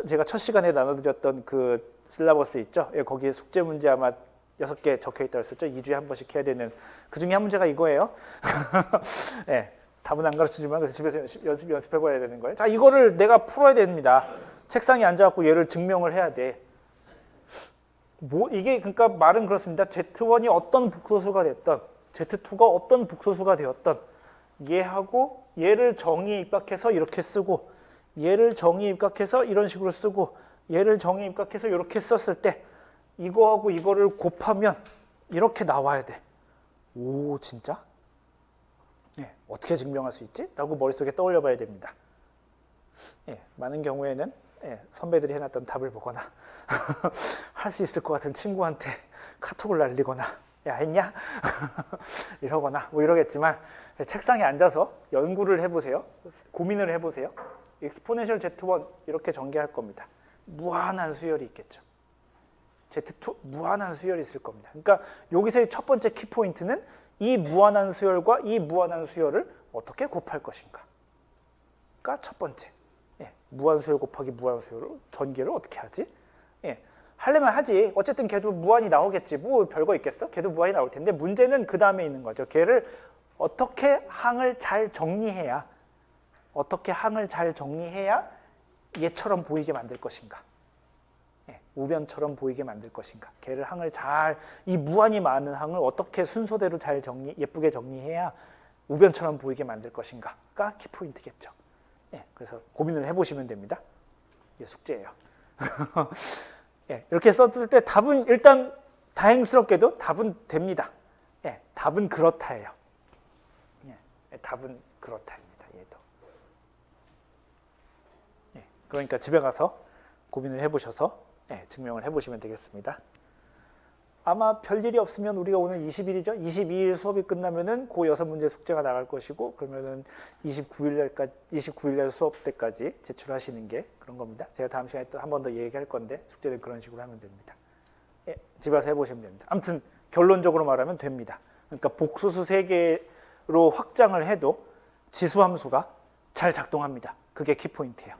제가 첫 시간에 나눠드렸던 그 실라버스 있죠? 거기에 숙제 문제 아마 6개 적혀있다고 했었죠? 2주에 한 번씩 해야 되는 그 중에 한 문제가 이거예요. 답은 안 가르쳐주지만 그래서 집에서 연습해봐야 되는 거예요. 자, 이거를 내가 풀어야 됩니다. 책상에 앉아갖고 얘를 증명을 해야 돼. 이게 그러니까 말은 그렇습니다. Z1이 어떤 복소수가 됐던 Z2가 어떤 복소수가 되었던 얘하고 얘를 정의에 입각해서 이렇게 쓰고 얘를 정의에 입각해서 이런 식으로 쓰고 얘를 정의에 입각해서 이렇게 썼을 때 이거하고 이거를 곱하면 이렇게 나와야 돼. 오, 진짜? 어떻게 증명할 수 있지? 라고 머릿속에 떠올려 봐야 됩니다. 많은 경우에는 선배들이 해놨던 답을 보거나 할 수 있을 것 같은 친구한테 카톡을 날리거나 야 했냐? 이러거나 뭐 이러겠지만 책상에 앉아서 연구를 해보세요. 고민을 해보세요. 익스포넨셜 Z1 이렇게 전개할 겁니다. 무한한 수열이 있겠죠. Z2 무한한 수열이 있을 겁니다. 그러니까 여기서의 첫 번째 키포인트는 이 무한한 수열과 이 무한한 수열을 어떻게 곱할 것인가가 첫 번째. 무한수열 곱하기 무한수열을 전개를 어떻게 하지? 하려면 하지. 어쨌든 걔도 무한이 나오겠지. 뭐 별거 있겠어? 걔도 무한이 나올 텐데 문제는 그 다음에 있는 거죠. 걔를 어떻게 항을 잘 정리해야 얘처럼 보이게 만들 것인가? 우변처럼 보이게 만들 것인가? 걔를 항을 이 무한이 많은 항을 어떻게 순서대로 잘 예쁘게 정리해야 우변처럼 보이게 만들 것인가가 키포인트겠죠. 그래서 고민을 해보시면 됩니다. 이게 숙제예요. 이렇게 썼을 때 답은 일단 다행스럽게도 답은 됩니다. 답은 그렇다예요. 답은 그렇다입니다. 얘도. 그러니까 집에 가서 고민을 해보셔서 증명을 해보시면 되겠습니다. 아마 별일이 없으면 우리가 오늘 20일이죠. 22일 수업이 끝나면은 그 6문제 숙제가 나갈 것이고 그러면은 29일날 수업 때까지 제출하시는 게 그런 겁니다. 제가 다음 시간에 또 한 번 더 얘기할 건데 숙제는 그런 식으로 하면 됩니다. 집에 와서 해보시면 됩니다. 아무튼 결론적으로 말하면 됩니다. 그러니까 복소수 3개로 확장을 해도 지수함수가 잘 작동합니다. 그게 키포인트예요.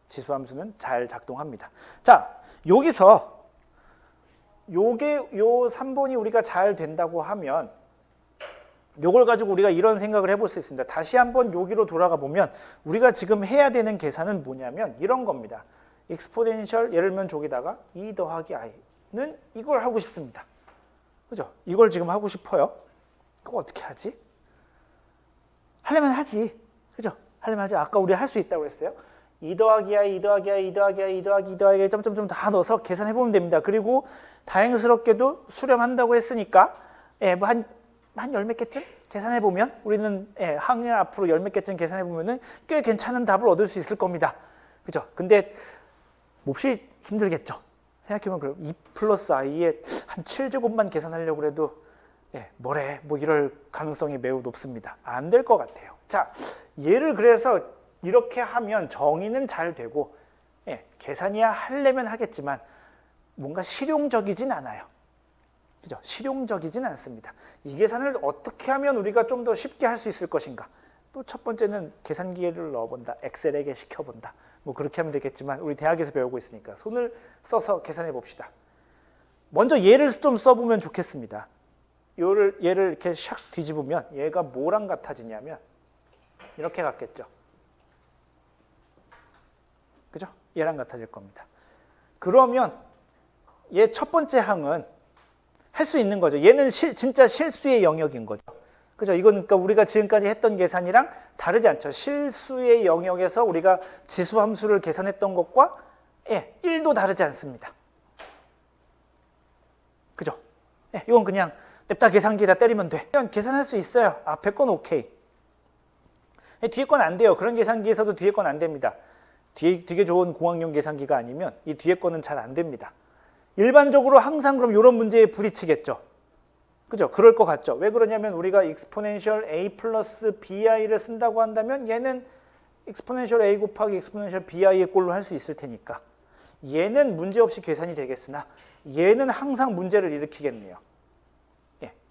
지수함수는 잘 작동합니다. 자, 여기서 요 3번이 우리가 잘 된다고 하면 요걸 가지고 우리가 이런 생각을 해볼 수 있습니다. 다시 한번 여기로 돌아가 보면 우리가 지금 해야 되는 계산은 뭐냐면 이런 겁니다. 익스포넨셜 예를 들면 저기다가 2 더하기 i는 이걸 하고 싶습니다. 그죠? 이걸 지금 하고 싶어요. 그거 어떻게 하지? 하려면 하지. 그죠? 하려면 하지. 아까 우리 할 수 있다고 했어요. 2 더하기 i, 2 더하기 i, 2 더하기 i, 2 더하기 2 더하기 i 점점점 다 넣어서 계산해보면 됩니다. 그리고 다행스럽게도 수렴한다고 했으니까 한 열 몇 개쯤 계산해보면 우리는 항을 앞으로 열 몇 개쯤 계산해보면 꽤 괜찮은 답을 얻을 수 있을 겁니다. 그죠? 근데 몹시 힘들겠죠? 생각해보면 그럼 2 플러스 i에 한 7제곱만 계산하려고 해도 뭐 이럴 가능성이 매우 높습니다. 안 될 것 같아요. 자, 얘를 그래서 이렇게 하면 정의는 잘 되고 계산이야 하려면 하겠지만 뭔가 실용적이진 않아요. 그죠? 실용적이진 않습니다. 이 계산을 어떻게 하면 우리가 좀 더 쉽게 할 수 있을 것인가? 또 첫 번째는 계산기를 넣어본다. 엑셀에게 시켜본다. 뭐 그렇게 하면 되겠지만 우리 대학에서 배우고 있으니까 손을 써서 계산해 봅시다. 먼저 얘를 좀 써보면 좋겠습니다. 얘를 이렇게 샥 뒤집으면 얘가 뭐랑 같아지냐면 이렇게 같겠죠. 그죠? 얘랑 같아질 겁니다. 그러면 얘 첫 번째 항은 할 수 있는 거죠. 얘는 진짜 실수의 영역인 거죠. 그죠? 이건 그러니까 우리가 지금까지 했던 계산이랑 다르지 않죠. 실수의 영역에서 우리가 지수함수를 계산했던 것과 1도 다르지 않습니다. 그죠? 이건 그냥 냅다 계산기에다 때리면 돼. 그냥 계산할 수 있어요. 앞에 건 오케이. 뒤에 건 안 돼요. 그런 계산기에서도 뒤에 건 안 됩니다. 되게 좋은 공학용 계산기가 아니면 이 뒤에 거는 잘 안 됩니다. 일반적으로 항상 그럼 이런 문제에 부딪히겠죠. 그죠? 그럴 것 같죠. 왜 그러냐면 우리가 exponential a 플러스 bi를 쓴다고 한다면 얘는 exponential a 곱하기 exponential bi의 꼴로 할 수 있을 테니까 얘는 문제없이 계산이 되겠으나 얘는 항상 문제를 일으키겠네요.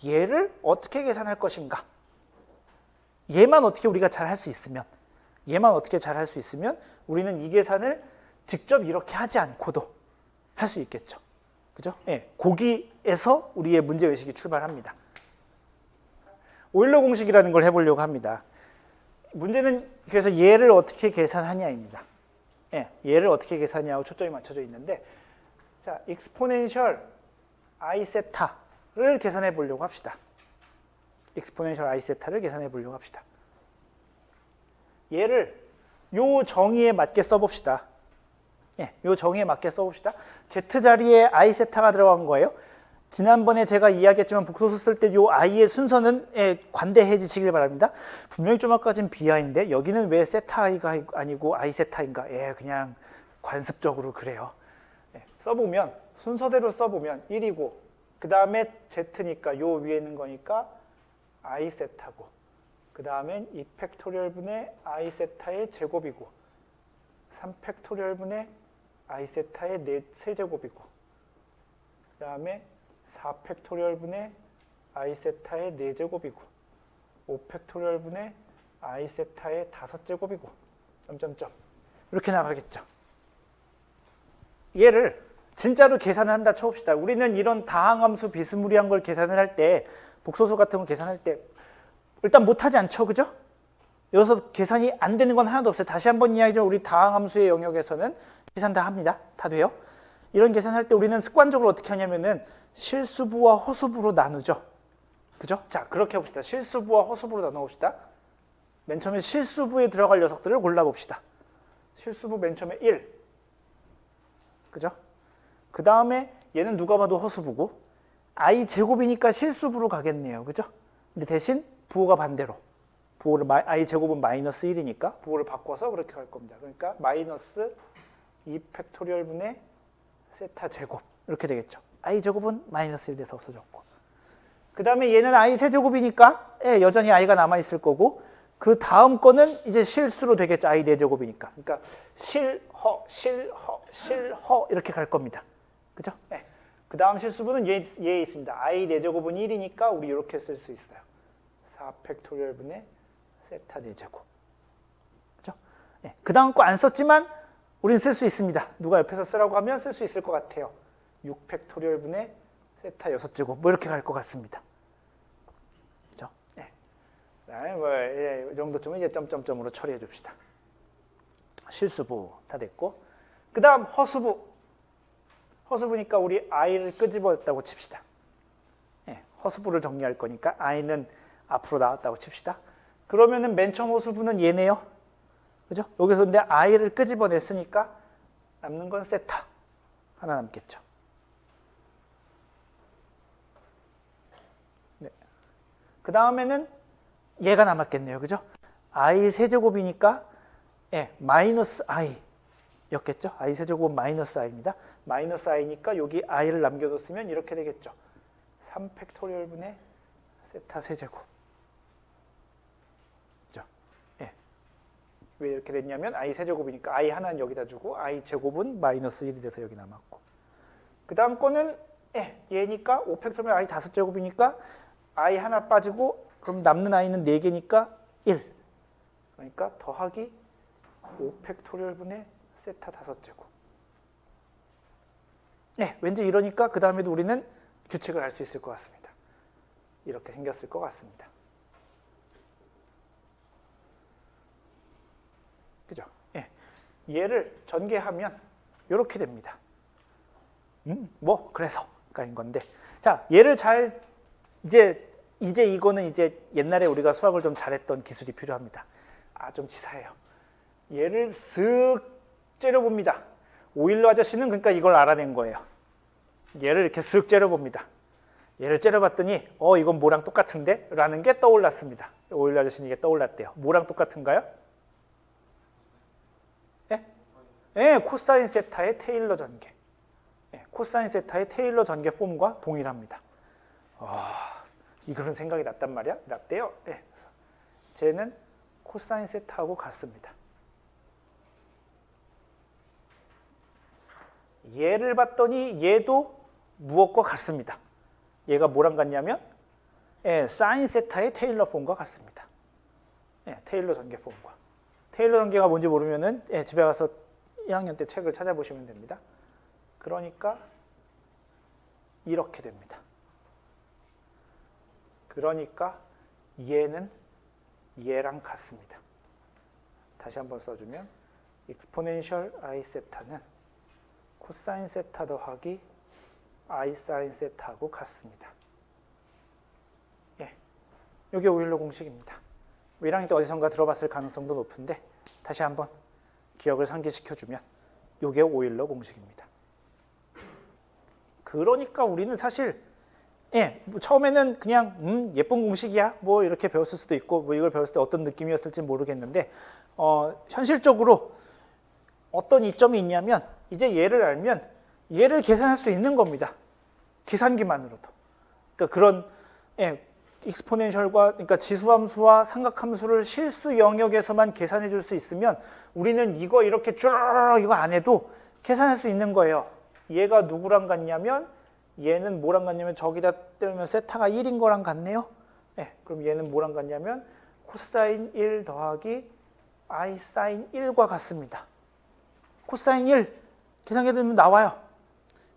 얘를 어떻게 계산할 것인가? 얘만 어떻게 우리가 잘 할 수 있으면 우리는 이 계산을 직접 이렇게 하지 않고도 할 수 있겠죠. 그죠? 거기에서 우리의 문제의식이 출발합니다. 오일러 공식이라는 걸 해보려고 합니다. 문제는 그래서 얘를 어떻게 계산하냐입니다. 얘를 어떻게 계산하냐고 초점이 맞춰져 있는데 자, exponential i 세타를 계산해 보려고 합시다. exponential i 세타를 계산해 보려고 합시다. 얘를 요 정의에 맞게 써봅시다. 요 정의에 맞게 써봅시다. z 자리에 i 세타가 들어간 거예요. 지난번에 제가 이야기했지만 복소수 쓸 때 요 i의 순서는 관대해 주시길 바랍니다. 분명히 좀 아까진 bi인데 여기는 왜 세타 i가 아니고 i 세타인가? 그냥 관습적으로 그래요. 써보면 순서대로 써보면 1이고 그 다음에 z니까 요 위에 있는 거니까 i 세타고 그 다음엔 2팩토리얼 분의 i 세타의 제곱이고 3팩토리얼 분의 i 세타의 세제곱이고 그 다음에 4팩토리얼 분의 i 세타의 4제곱이고 5팩토리얼 분의 i 세타의 5제곱이고 점점점 이렇게 나가겠죠. 얘를 진짜로 계산을 한다 쳐봅시다. 우리는 이런 다항함수 비스무리한 걸 계산을 할 때 복소수 같은 거 계산할 때 일단 못하지 않죠. 그죠? 여기서 계산이 안 되는 건 하나도 없어요. 다시 한번 이야기하면 우리 다항함수의 영역에서는 계산 다 합니다. 다 돼요. 이런 계산할 때 우리는 습관적으로 어떻게 하냐면은 실수부와 허수부로 나누죠. 그죠? 자, 그렇게 해봅시다. 실수부와 허수부로 나눠봅시다. 맨 처음에 실수부에 들어갈 녀석들을 골라봅시다. 실수부 맨 처음에 1. 그죠? 그 다음에 얘는 누가 봐도 허수부고 i 제곱이니까 실수부로 가겠네요. 그죠? 근데 대신 부호가 반대로. 부호를 i 제곱은 마이너스 1이니까 부호를 바꿔서 그렇게 갈 겁니다. 그러니까 마이너스 2팩토리얼 분의 세타 제곱 이렇게 되겠죠. i 제곱은 마이너스 1 돼서 없어졌고 그 다음에 얘는 i 세제곱이니까 여전히 i가 남아있을 거고 그 다음 거는 이제 실수로 되겠죠. i 4제곱이니까 그러니까 실허 이렇게 갈 겁니다. 그죠? 그 다음 실수분은 얘에 있습니다. i 4제곱은 1이니까 우리 이렇게 쓸 수 있어요. 4팩토리얼 분의 세타 4제곱 그죠? 그 다음 거 안 썼지만 우리는 쓸 수 있습니다. 누가 옆에서 쓰라고 하면 쓸 수 있을 것 같아요. 6팩토리얼 분의 세타 6제곱 뭐 이렇게 갈 것 같습니다. 그죠? 그다음에 이 정도쯤은 이제 점점점으로 처리해 줍시다. 실수부 다 됐고 그 다음 허수부니까 우리 i를 끄집어냈다고 칩시다. 허수부를 정리할 거니까 i는 앞으로 나왔다고 칩시다. 그러면은 맨 처음 허수부는 얘네요. 그죠? 여기서 근데 i를 끄집어냈으니까 남는 건 세타 하나 남겠죠. 그 다음에는 얘가 남았겠네요. 그죠? i 세제곱이니까 마이너스 i 였겠죠? i 세제곱은 마이너스 i입니다. 마이너스 i니까 여기 i를 남겨뒀으면 이렇게 되겠죠. 3팩토리얼 분의 세타 세제곱. 그죠? 왜 이렇게 됐냐면 i 세제곱이니까 i 하나는 여기다 주고 i 제곱은 마이너스 1이 돼서 여기 남았고 그 다음 거는 얘니까 5팩토리얼 i 5제곱이니까 i 하나 빠지고 그럼 남는 i는 4개니까 1 그러니까 더하기 5팩토리얼 분의 세타 5제곱 왠지 이러니까 그 다음에도 우리는 규칙을 알 수 있을 것 같습니다. 이렇게 생겼을 것 같습니다. 그죠? 예. 얘를 전개하면 이렇게 됩니다. 뭐 그래서가인 건데, 자, 얘를 잘 이제 이거는 이제 옛날에 우리가 수학을 좀 잘했던 기술이 필요합니다. 좀 치사해요. 얘를 쓱 째려봅니다. 오일러 아저씨는 그러니까 이걸 알아낸 거예요. 얘를 이렇게 쓱 째려봅니다. 얘를 째려봤더니 이건 뭐랑 똑같은데? 라는 게 떠올랐습니다. 오일러 아저씨는 이게 떠올랐대요. 뭐랑 똑같은가요? 예? 예, 코사인 세타의 테일러 전개. 예, 코사인 세타의 테일러 전개 폼과 동일합니다. 이런 생각이 났단 말이야? 났대요. 예, 그래서 쟤는 코사인 세타하고 같습니다. 얘를 봤더니 얘도 무엇과 같습니다. 얘가 뭐랑 같냐면 사인 세타의 테일러 폼과 같습니다. 테일러 전개 폼과. 테일러 전개가 뭔지 모르면은 집에 가서 1학년 때 책을 찾아보시면 됩니다. 그러니까 이렇게 됩니다. 그러니까 얘는 얘랑 같습니다. 다시 한번 써주면 익스포넨셜 i 세타는 코사인 세타 더하기 i 사인 세타하고 같습니다. 예, 이게 오일러 공식입니다. 1학년 때 어디선가 들어봤을 가능성도 높은데 다시 한번 기억을 상기시켜주면 이게 오일러 공식입니다. 그러니까 우리는 사실 뭐 처음에는 그냥 예쁜 공식이야 뭐 이렇게 배웠을 수도 있고 뭐 이걸 배웠을 때 어떤 느낌이었을지 모르겠는데 현실적으로 어떤 이점이 있냐면 이제 얘를 알면 얘를 계산할 수 있는 겁니다. 계산기만으로도. 그러니까 그런 익스포넨셜과 그러니까 지수함수와 삼각함수를 실수 영역에서만 계산해 줄 수 있으면 우리는 이거 이렇게 쭉 이거 안 해도 계산할 수 있는 거예요. 얘가 누구랑 같냐면 얘는 뭐랑 같냐면 저기다 때리면 세타가 1인 거랑 같네요. 그럼 얘는 뭐랑 같냐면 코사인 1 더하기 i 사인 1과 같습니다. 코사인 1 계산기에 넣으면 나와요.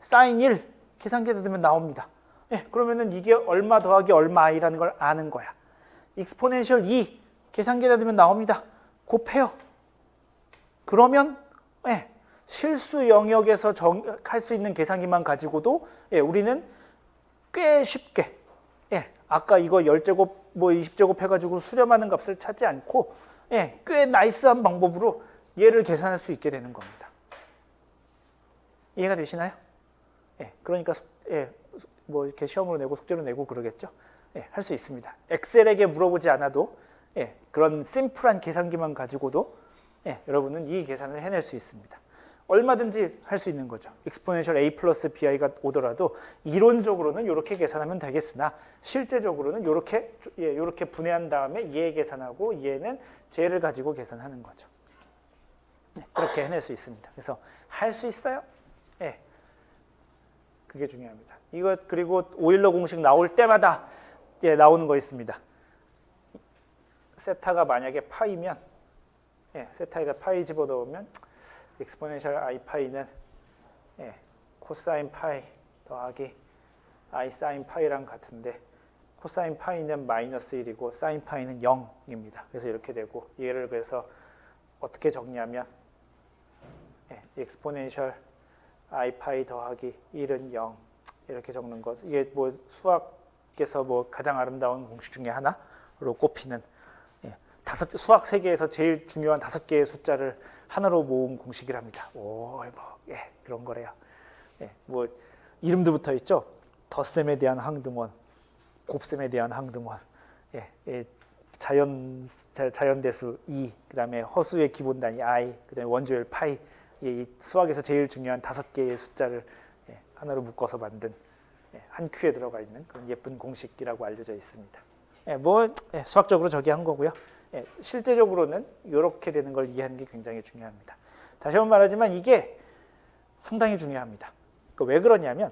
사인 1 계산기에 넣으면 나옵니다. 그러면은 이게 얼마 더하기 얼마 i라는 걸 아는 거야. 익스포넨셜 2 계산기에다 넣으면 나옵니다. 곱해요. 그러면 실수 영역에서 할 수 있는 계산기만 가지고도 우리는 꽤 쉽게 아까 이거 10제곱 뭐 20제곱 해가지고 수렴하는 값을 찾지 않고 꽤 나이스한 방법으로 얘를 계산할 수 있게 되는 겁니다. 이해가 되시나요? 그러니까 뭐 이렇게 시험으로 내고 숙제로 내고 그러겠죠. 할 수 있습니다. 엑셀에게 물어보지 않아도 그런 심플한 계산기만 가지고도 여러분은 이 계산을 해낼 수 있습니다. 얼마든지 할 수 있는 거죠. 익스포넨셜 a 플러스 bi가 오더라도 이론적으로는 이렇게 계산하면 되겠으나 실제적으로는 이렇게 분해한 다음에 얘 계산하고 얘는 쟤를 가지고 계산하는 거죠. 그렇게 해낼 수 있습니다. 그래서 할 수 있어요. 그게 중요합니다. 이거 그리고 오일러 공식 나올 때마다 나오는 거 있습니다. 세타가 만약에 파이면 세타에다 파이 집어넣으면 익스포넨셜 i 파이는 코사인 파이 더하기 i 사인 파이랑 같은데 코사인 파이는 마이너스 1이고 사인 파이는 0입니다. 그래서 이렇게 되고 얘를 그래서 어떻게 적냐면 익스포넨셜 i 파이 더하기 1은 0 이렇게 적는 것. 이게 뭐 수학에서 뭐 가장 아름다운 공식 중에 하나로 꼽히는 수학 세계에서 제일 중요한 5개의 숫자를 하나로 모은 공식이랍니다. 그런 거래요. 뭐 이름도 붙어 있죠. 덧셈에 대한 항등원, 곱셈에 대한 항등원, 자연대수 2, 그다음에 허수의 기본 단위 i, 그다음에 원조율 파이. 이 수학에서 제일 중요한 5개의 숫자를 하나로 묶어서 만든 한 큐에 들어가 있는 그런 예쁜 공식이라고 알려져 있습니다. 수학적으로 저기 한 거고요. 실제적으로는 이렇게 되는 걸 이해하는 게 굉장히 중요합니다. 다시 한번 말하지만 이게 상당히 중요합니다. 왜 그러냐면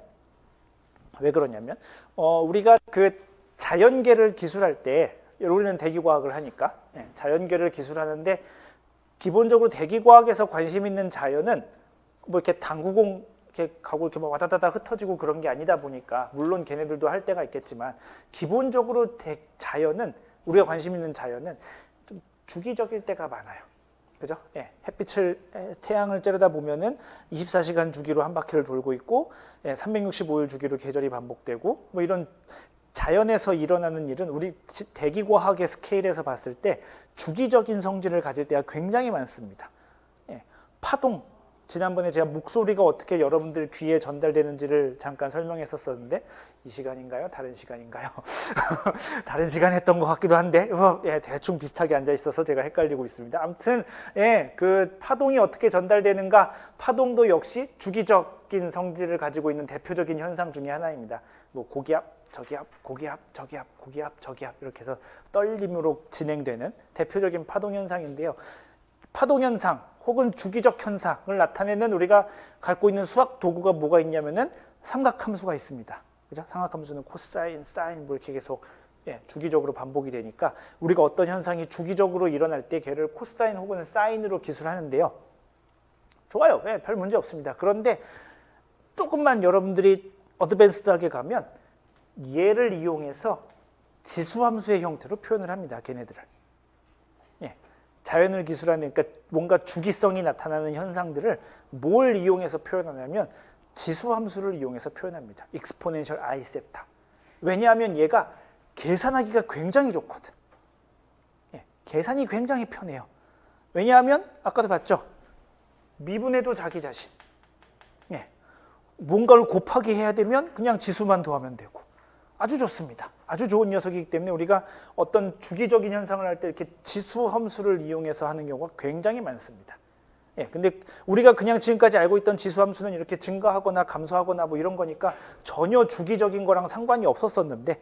우리가 그 자연계를 기술할 때 우리는 대기과학을 하니까 자연계를 기술하는데 기본적으로 대기과학에서 관심 있는 자연은 뭐 이렇게 당구공 이렇게 가고 이렇게 막 와다다다 흩어지고 그런 게 아니다 보니까 물론 걔네들도 할 때가 있겠지만 기본적으로 자연은 우리가 관심 있는 자연은 좀 주기적일 때가 많아요. 그죠? 예, 태양을 째려다 보면은 24시간 주기로 한 바퀴를 돌고 있고 365일 주기로 계절이 반복되고 뭐 이런 자연에서 일어나는 일은 우리 대기과학의 스케일에서 봤을 때 주기적인 성질을 가질 때가 굉장히 많습니다. 예, 파동, 지난번에 제가 목소리가 어떻게 여러분들 귀에 전달되는지를 잠깐 설명했었는데 이 시간인가요? 다른 시간인가요? 다른 시간 했던 것 같기도 한데 예, 대충 비슷하게 앉아 있어서 제가 헷갈리고 있습니다. 아무튼 예, 그 파동이 어떻게 전달되는가, 파동도 역시 주기적인 성질을 가지고 있는 대표적인 현상 중에 하나입니다. 뭐 고기압, 저기압, 고기압, 저기압, 고기압, 저기압 이렇게 해서 떨림으로 진행되는 대표적인 파동 현상인데요. 파동 현상 혹은 주기적 현상을 나타내는 우리가 갖고 있는 수학 도구가 뭐가 있냐면은 삼각함수가 있습니다. 그죠? 삼각함수는 코사인, 사인 뭐 이렇게 계속 주기적으로 반복이 되니까 우리가 어떤 현상이 주기적으로 일어날 때 걔를 코사인 혹은 사인으로 기술하는데요. 좋아요. 별 문제 없습니다. 그런데 조금만 여러분들이 어드밴스드하게 가면 얘를 이용해서 지수함수의 형태로 표현을 합니다. 걔네들을. 자연을 기술하는, 그러니까 뭔가 주기성이 나타나는 현상들을 뭘 이용해서 표현하냐면 지수함수를 이용해서 표현합니다. exponential i 세타. 왜냐하면 얘가 계산하기가 굉장히 좋거든. 계산이 굉장히 편해요. 왜냐하면 아까도 봤죠. 미분해도 자기 자신. 뭔가를 곱하기 해야 되면 그냥 지수만 더하면 되고. 아주 좋습니다. 아주 좋은 녀석이기 때문에 우리가 어떤 주기적인 현상을 할 때 이렇게 지수함수를 이용해서 하는 경우가 굉장히 많습니다. 근데 우리가 그냥 지금까지 알고 있던 지수함수는 이렇게 증가하거나 감소하거나 뭐 이런 거니까 전혀 주기적인 거랑 상관이 없었었는데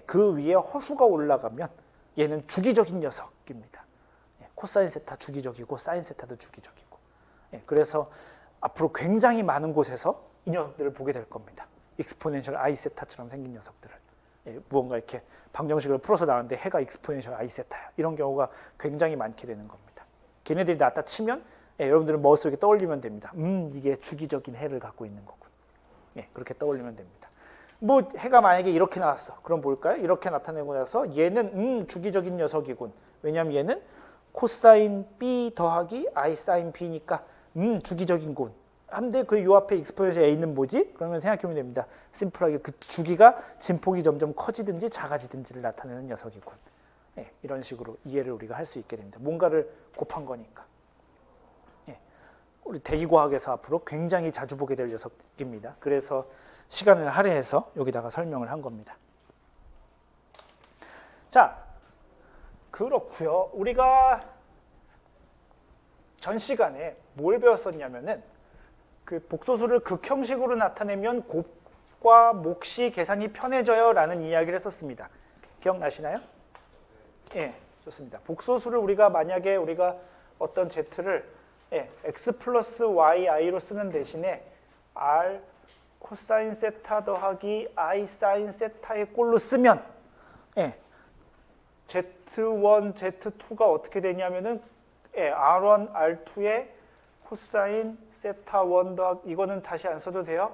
그 위에 허수가 올라가면 얘는 주기적인 녀석입니다. 코사인 세타 주기적이고 사인 세타도 주기적이고. 그래서 앞으로 굉장히 많은 곳에서 이 녀석들을 보게 될 겁니다. 익스포넨셜 i 세타처럼 생긴 녀석들을. 무언가 이렇게 방정식을 풀어서 나왔는데 해가 익스포넨셜 i 세타야. 이런 경우가 굉장히 많게 되는 겁니다. 걔네들이 나왔다 치면 여러분들은 머릿속에 떠올리면 됩니다. 이게 주기적인 해를 갖고 있는 거군. 그렇게 떠올리면 됩니다. 뭐 해가 만약에 이렇게 나왔어. 그럼 뭘까요? 이렇게 나타내고 나서 얘는 주기적인 녀석이군. 왜냐하면 얘는 코사인 b 더하기 i 사인 b니까 주기적인군. 한데 그 요 앞에 익스포넨셜 a는 뭐지? 그러면 생각해보면 됩니다. 심플하게 그 주기가 진폭이 점점 커지든지 작아지든지를 나타내는 녀석이군. 이런 식으로 이해를 우리가 할 수 있게 됩니다. 뭔가를 곱한 거니까. 우리 대기과학에서 앞으로 굉장히 자주 보게 될 녀석입니다. 그래서 시간을 할애해서 여기다가 설명을 한 겁니다. 자, 그렇고요. 우리가 전 시간에 뭘 배웠었냐면은 그 복소수를 극형식으로 나타내면 곱과 몫이 계산이 편해져요 라는 이야기를 했었습니다. 기억나시나요? 좋습니다. 복소수를 우리가 만약에 우리가 어떤 z를 x 플러스 yi로 쓰는 대신에 r 코사인 세타 더하기 i 사인 세타의 꼴로 쓰면 z1, z2가 어떻게 되냐면은 r1, r2의 코사인 세타 1 더하기, 이거는 다시 안 써도 돼요.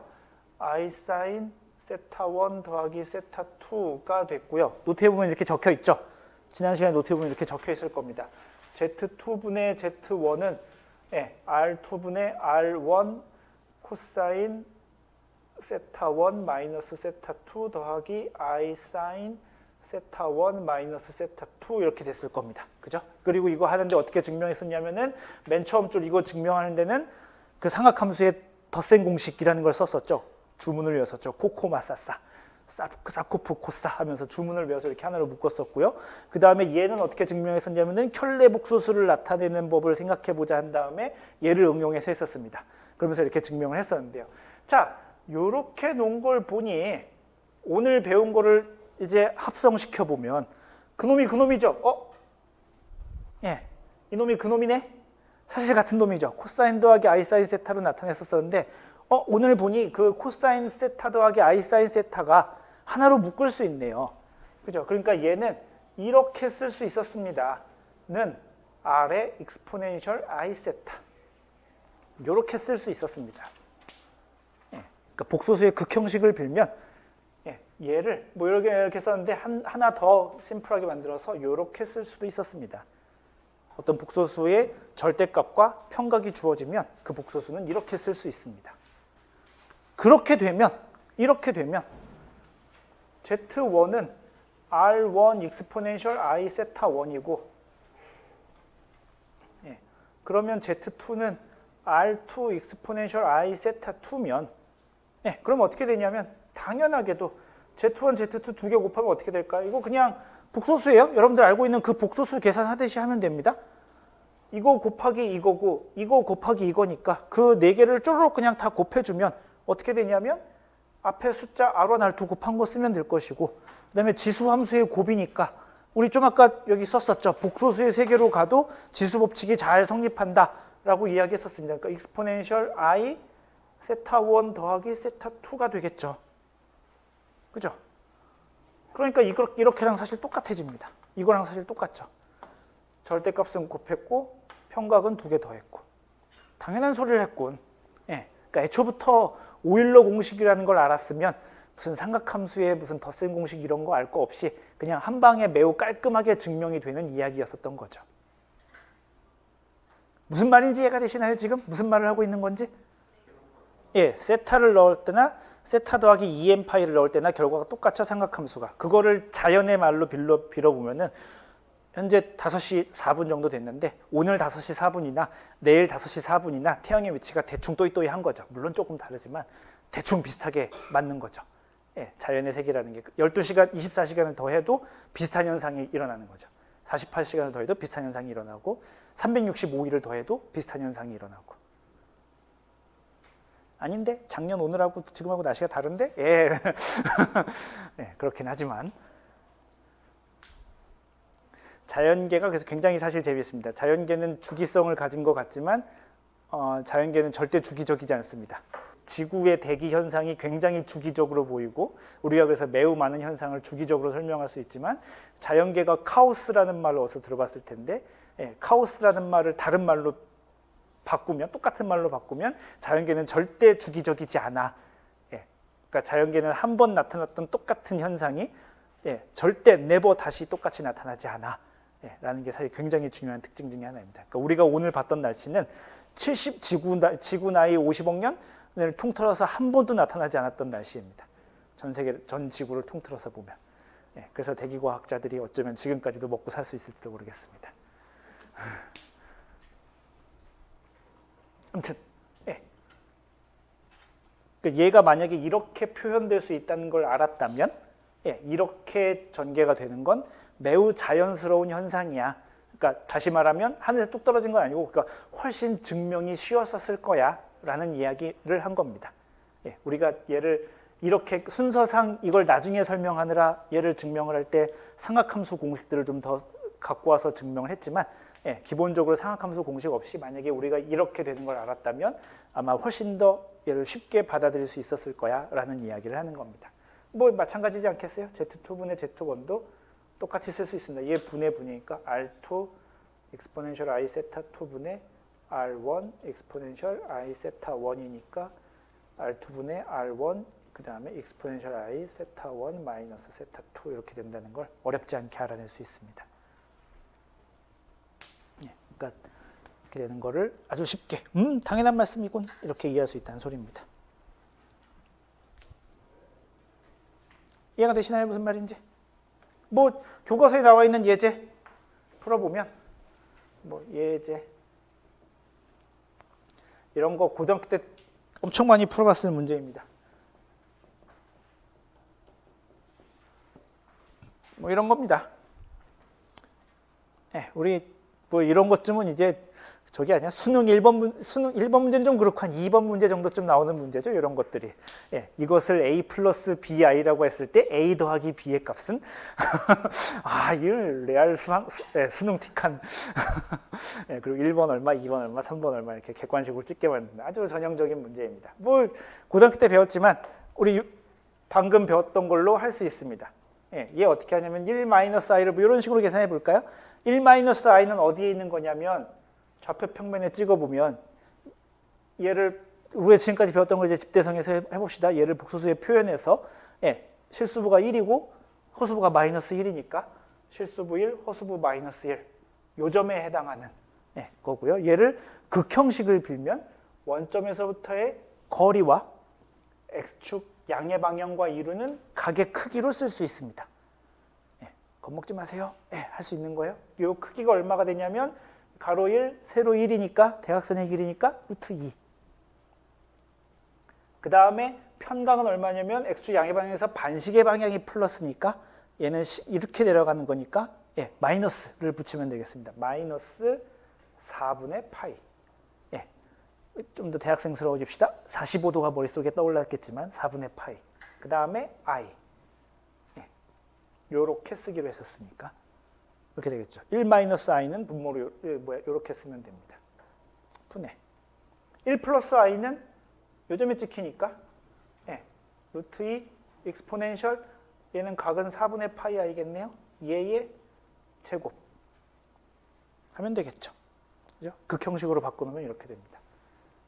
i 사인 세타 1 더하기 세타 2가 됐고요. 노트에 보면 이렇게 적혀 있죠. 지난 시간에 노트에 보면 이렇게 적혀 있을 겁니다. z2분의 z1은 r2분의 r1 코사인 세타 1 마이너스 세타 2 더하기 i 사인 세타 1 마이너스 세타 2 이렇게 됐을 겁니다. 그죠? 그리고 이거 하는데 어떻게 증명했었냐면은 맨 처음 줄 이거 증명하는 데는 그 삼각함수의 덧셈 공식이라는 걸 썼었죠. 주문을 외웠었죠. 코코마사사, 사코프 코사 하면서 주문을 외워서 이렇게 하나로 묶었었고요. 그 다음에 얘는 어떻게 증명했었냐면은 켤레 복소수를 나타내는 법을 생각해보자 한 다음에 얘를 응용해서 했었습니다. 그러면서 이렇게 증명을 했었는데요. 자, 요렇게 놓은 걸 보니 오늘 배운 거를 이제 합성시켜 보면 그놈이 그놈이죠. 이놈이 그놈이네. 사실 같은 놈이죠. 코사인 더하기 i 사인 세타로 나타냈었는데 오늘 보니 그 코사인 세타 더하기 i 사인 세타가 하나로 묶을 수 있네요. 그죠? 그러니까 얘는 이렇게 쓸 수 있었습니다. 는 r의 exponential i 세타. 이렇게 쓸 수 있었습니다. 그러니까 복소수의 극형식을 빌면 얘를 뭐 이렇게 썼는데 하나 더 심플하게 만들어서 이렇게 쓸 수도 있었습니다. 어떤 복소수의 절대값과 평각이 주어지면 그 복소수는 이렇게 쓸 수 있습니다. 이렇게 되면 Z1은 R1 익스포넨셜 I 세타 1이고 그러면 Z2는 R2 익스포넨셜 I 세타 2면 그럼 어떻게 되냐면 당연하게도 Z1, Z2 두 개 곱하면 어떻게 될까요? 이거 그냥 복소수예요. 여러분들 알고 있는 그 복소수 계산하듯이 하면 됩니다. 이거 곱하기 이거고 이거 곱하기 이거니까 그 네 개를 쪼르륵 그냥 다 곱해주면 어떻게 되냐면 앞에 숫자 R1, R2 곱한 거 쓰면 될 것이고 그 다음에 지수함수의 곱이니까 우리 좀 아까 여기 썼었죠. 복소수의 세계로 가도 지수법칙이 잘 성립한다 라고 이야기했었습니다. 그러니까 익스포넨셜 I 세타 1 더하기 세타 2가 되겠죠. 그죠? 그러니까 이렇게랑 사실 똑같아집니다. 이거랑 사실 똑같죠. 절대값은 곱했고 평각은 두 개 더했고 당연한 소리를 했군. 그러니까 애초부터 오일러 공식이라는 걸 알았으면 무슨 삼각함수의 무슨 덧셈 공식 이런 거 알 거 없이 그냥 한 방에 매우 깔끔하게 증명이 되는 이야기였었던 거죠. 무슨 말인지 이해가 되시나요? 지금 무슨 말을 하고 있는 건지? 세타를 넣을 때나 세타 더하기 2n파이를 넣을 때나 결과가 똑같죠. 삼각함수가. 그거를 자연의 말로 빌어보면은 현재 5시 4분 정도 됐는데 오늘 5시 4분이나 내일 5시 4분이나 태양의 위치가 대충 또이또이한 거죠. 물론 조금 다르지만 대충 비슷하게 맞는 거죠. 자연의 세계라는 게 12시간, 24시간을 더해도 비슷한 현상이 일어나는 거죠. 48시간을 더해도 비슷한 현상이 일어나고 365일을 더해도 비슷한 현상이 일어나고 아닌데 작년 오늘하고 지금하고 날씨가 다른데? 그렇긴 하지만 자연계가 그래서 굉장히 사실 재미있습니다. 자연계는 주기성을 가진 것 같지만 자연계는 절대 주기적이지 않습니다. 지구의 대기 현상이 굉장히 주기적으로 보이고 우리가 그래서 매우 많은 현상을 주기적으로 설명할 수 있지만 자연계가 카오스라는 말을 어디서 들어봤을 텐데 카오스라는 말을 다른 말로 바꾸면 똑같은 말로 바꾸면 자연계는 절대 주기적이지 않아. 그러니까 자연계는 한 번 나타났던 똑같은 현상이 절대 네버 다시 똑같이 나타나지 않아. 라는 게 사실 굉장히 중요한 특징 중에 하나입니다. 그러니까 우리가 오늘 봤던 날씨는 지구 나이 50억 년을 통틀어서 한 번도 나타나지 않았던 날씨입니다. 전 지구를 통틀어서 보면. 그래서 대기과학자들이 어쩌면 지금까지도 먹고 살 수 있을지도 모르겠습니다. 아무튼 그러니까 얘가 만약에 이렇게 표현될 수 있다는 걸 알았다면 이렇게 전개가 되는 건 매우 자연스러운 현상이야. 그러니까 다시 말하면 하늘에서 뚝 떨어진 건 아니고 그러니까 훨씬 증명이 쉬웠었을 거야 라는 이야기를 한 겁니다. 우리가 얘를 이렇게 순서상 이걸 나중에 설명하느라 얘를 증명을 할 때 삼각함수 공식들을 좀 더 갖고 와서 증명을 했지만 기본적으로 삼각함수 공식 없이 만약에 우리가 이렇게 되는 걸 알았다면 아마 훨씬 더 얘를 쉽게 받아들일 수 있었을 거야 라는 이야기를 하는 겁니다. 뭐 마찬가지지 않겠어요? Z2분의 Z1도 똑같이 쓸 수 있습니다. 얘 분이니까 R2 익스포넨셜 I 세타 2분의 R1 익스포넨셜 I 세타 1이니까 R2분의 R1 그 다음에 익스포넨셜 I 세타 1 마이너스 세타 2 이렇게 된다는 걸 어렵지 않게 알아낼 수 있습니다. 그러니까 이렇게 되는 거를 아주 쉽게 당연한 말씀이군 이렇게 이해할 수 있다는 소리입니다. 이해가 되시나요? 무슨 말인지? 뭐 교과서에 나와 있는 예제 풀어보면 뭐 예제 이런 거 고등학교 때 엄청 많이 풀어봤을 문제입니다. 뭐 이런 겁니다. 우리 뭐 이런 것쯤은 이제 저기 아니야 수능 1번 문제는 좀 그렇고 한 2번 문제 정도쯤 나오는 문제죠. 이런 것들이. 이것을 A 플러스 BI라고 했을 때 A 더하기 B의 값은 이 레알 수능 틱한 그리고 1번 얼마, 2번 얼마, 3번 얼마 이렇게 객관식으로 찍게 만드는 아주 전형적인 문제입니다. 뭐 고등학교 때 배웠지만 우리 방금 배웠던 걸로 할 수 있습니다. 얘 어떻게 하냐면 1-i를 뭐 이런 식으로 계산해 볼까요? 1-i는 어디에 있는 거냐면 좌표 평면에 찍어보면 얘를 우리가 지금까지 배웠던 걸 이제 집대성에서 해봅시다. 얘를 복소수에 표현해서 예, 실수부가 1이고 허수부가 마이너스 1이니까 실수부 1, 허수부 마이너스 1 요점에 해당하는 예, 거고요. 얘를 극형식을 빌면 원점에서부터의 거리와 x축 양의 방향과 이루는 각의 크기로 쓸 수 있습니다. 예, 겁먹지 마세요. 예, 할 수 있는 거예요. 이 크기가 얼마가 되냐면 가로 1, 세로 1이니까 대각선의 길이니까 루트 2. 그 다음에 편각은 얼마냐면 x축 양의 방향에서 반식의 방향이 플러스니까 얘는 이렇게 내려가는 거니까 예, 마이너스를 붙이면 되겠습니다. 마이너스 4분의 파이. 예, 좀 더 대학생스러워집시다. 45도가 머릿속에 떠올랐겠지만 4분의 파이. 그 다음에 i. 예, 요렇게 쓰기로 했었으니까 이렇게 되겠죠. 1-i는 분모로 요렇게 쓰면 됩니다. 분해. 1 플러스 i는 요점에 찍히니까 예, 루트 2 익스포넨셜 얘는 각은 4분의 파이 i겠네요. 얘의 제곱 하면 되겠죠. 그죠? 극형식으로 바꿔놓으면 이렇게 됩니다.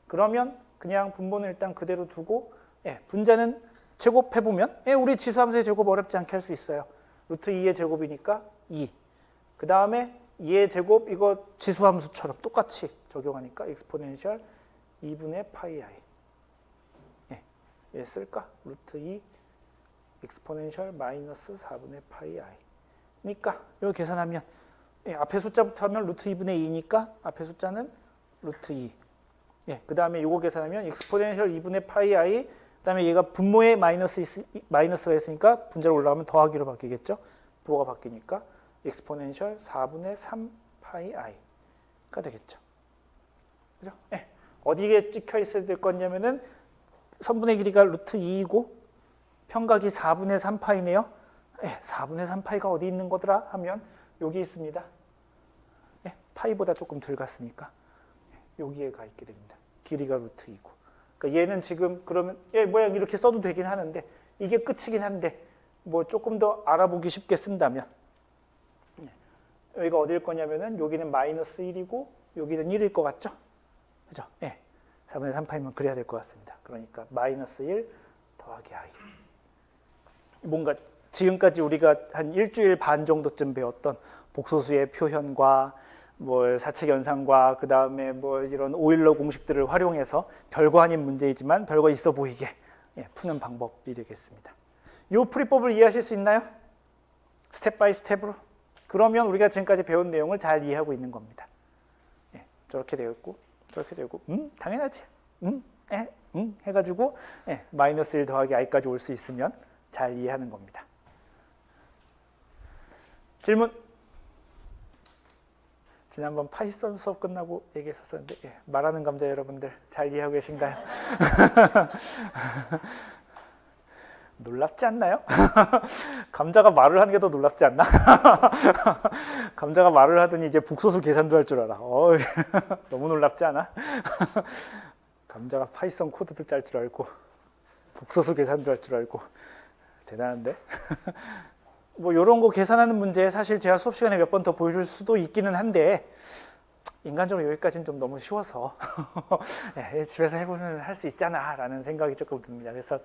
그러면 그냥 분모는 일단 그대로 두고 예, 분자는 제곱해보면 예, 우리 지수함수의 제곱 어렵지 않게 할 수 있어요. 루트 2의 제곱이니까 2. 그 다음에 2의 제곱 이거 지수함수처럼 똑같이 적용하니까 익스포넨셜 2분의 파이 i. 예, 얘 쓸까? 루트 2 익스포넨셜 마이너스 4분의 파이 i. 그러니까 이거 계산하면 예, 앞에 숫자부터 하면 루트 2분의 2니까 앞에 숫자는 루트 2. 예, 그 다음에 이거 계산하면 익스포넨셜 2분의 파이 i. 그 다음에 얘가 분모에 마이너스가 있으니까 분자로 올라가면 더하기로 바뀌겠죠. 부호가 바뀌니까 익스포넨셜 4분의 3 파이 i가 되겠죠. 그죠? 예, 어디에 찍혀 있어야 될 거냐면은 선분의 길이가 루트 2이고 편각이 4분의 3 파이네요. 예, 4분의 3 파이가 어디 있는 거더라 하면 여기 있습니다. 예, 파이보다 조금 덜 갔으니까 여기에 가 있게 됩니다. 길이가 루트 2고. 그러니까 얘는 지금 그러면 예, 모양 이렇게 써도 되긴 하는데 이게 끝이긴 한데 뭐 조금 더 알아보기 쉽게 쓴다면 여기가 어디일 거냐면은 여기는 마이너스 1이고 여기는 1일 것 같죠? 그죠? 예. 4분의 3파이면 그래야 될 것 같습니다. 그러니까 마이너스 1 더하기 i. 뭔가 지금까지 우리가 한 일주일 반 정도쯤 배웠던 복소수의 표현과 뭐 사칙 연산과 그 다음에 뭐 이런 오일러 공식들을 활용해서 별거 아닌 문제이지만 별거 있어 보이게 예, 푸는 방법이 되겠습니다. 이 풀이법을 이해하실 수 있나요? 스텝 바이 스텝으로. 그러면 우리가 지금까지 배운 내용을 잘 이해하고 있는 겁니다. 예, 저렇게 되어 있고 저렇게 되고 당연하지. 해가지고 예, 마이너스 1 더하기 i까지 올 수 있으면 잘 이해하는 겁니다. 질문. 지난번 파이썬 수업 끝나고 얘기했었는데 예, 말하는 감자 여러분들 잘 이해하고 계신가요? 놀랍지 않나요? 감자가 말을 하는 게 더 놀랍지 않나? 감자가 말을 하더니 이제 복소수 계산도 할 줄 알아. 너무 놀랍지 않아? 감자가 파이썬 코드도 짤 줄 알고 복소수 계산도 할 줄 알고 대단한데? 뭐 이런 거 계산하는 문제 사실 제가 수업 시간에 몇 번 더 보여줄 수도 있기는 한데 인간적으로 여기까지는 좀 너무 쉬워서 예, 집에서 해보면 할 수 있잖아 라는 생각이 조금 듭니다. 그래서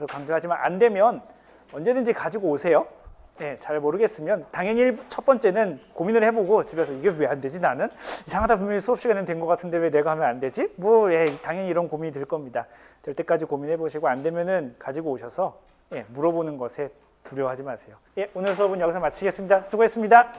강조하지만 안 되면 언제든지 가지고 오세요. 예, 잘 모르겠으면 당연히 첫 번째는 고민을 해보고 집에서 이게 왜 안 되지 나는? 이상하다 분명히 수업 시간엔 된 것 같은데 왜 내가 하면 안 되지? 뭐 예, 당연히 이런 고민이 들 겁니다. 될 때까지 고민해 보시고 안 되면은 가지고 오셔서 예, 물어보는 것에 두려워하지 마세요. 예, 오늘 수업은 여기서 마치겠습니다. 수고했습니다.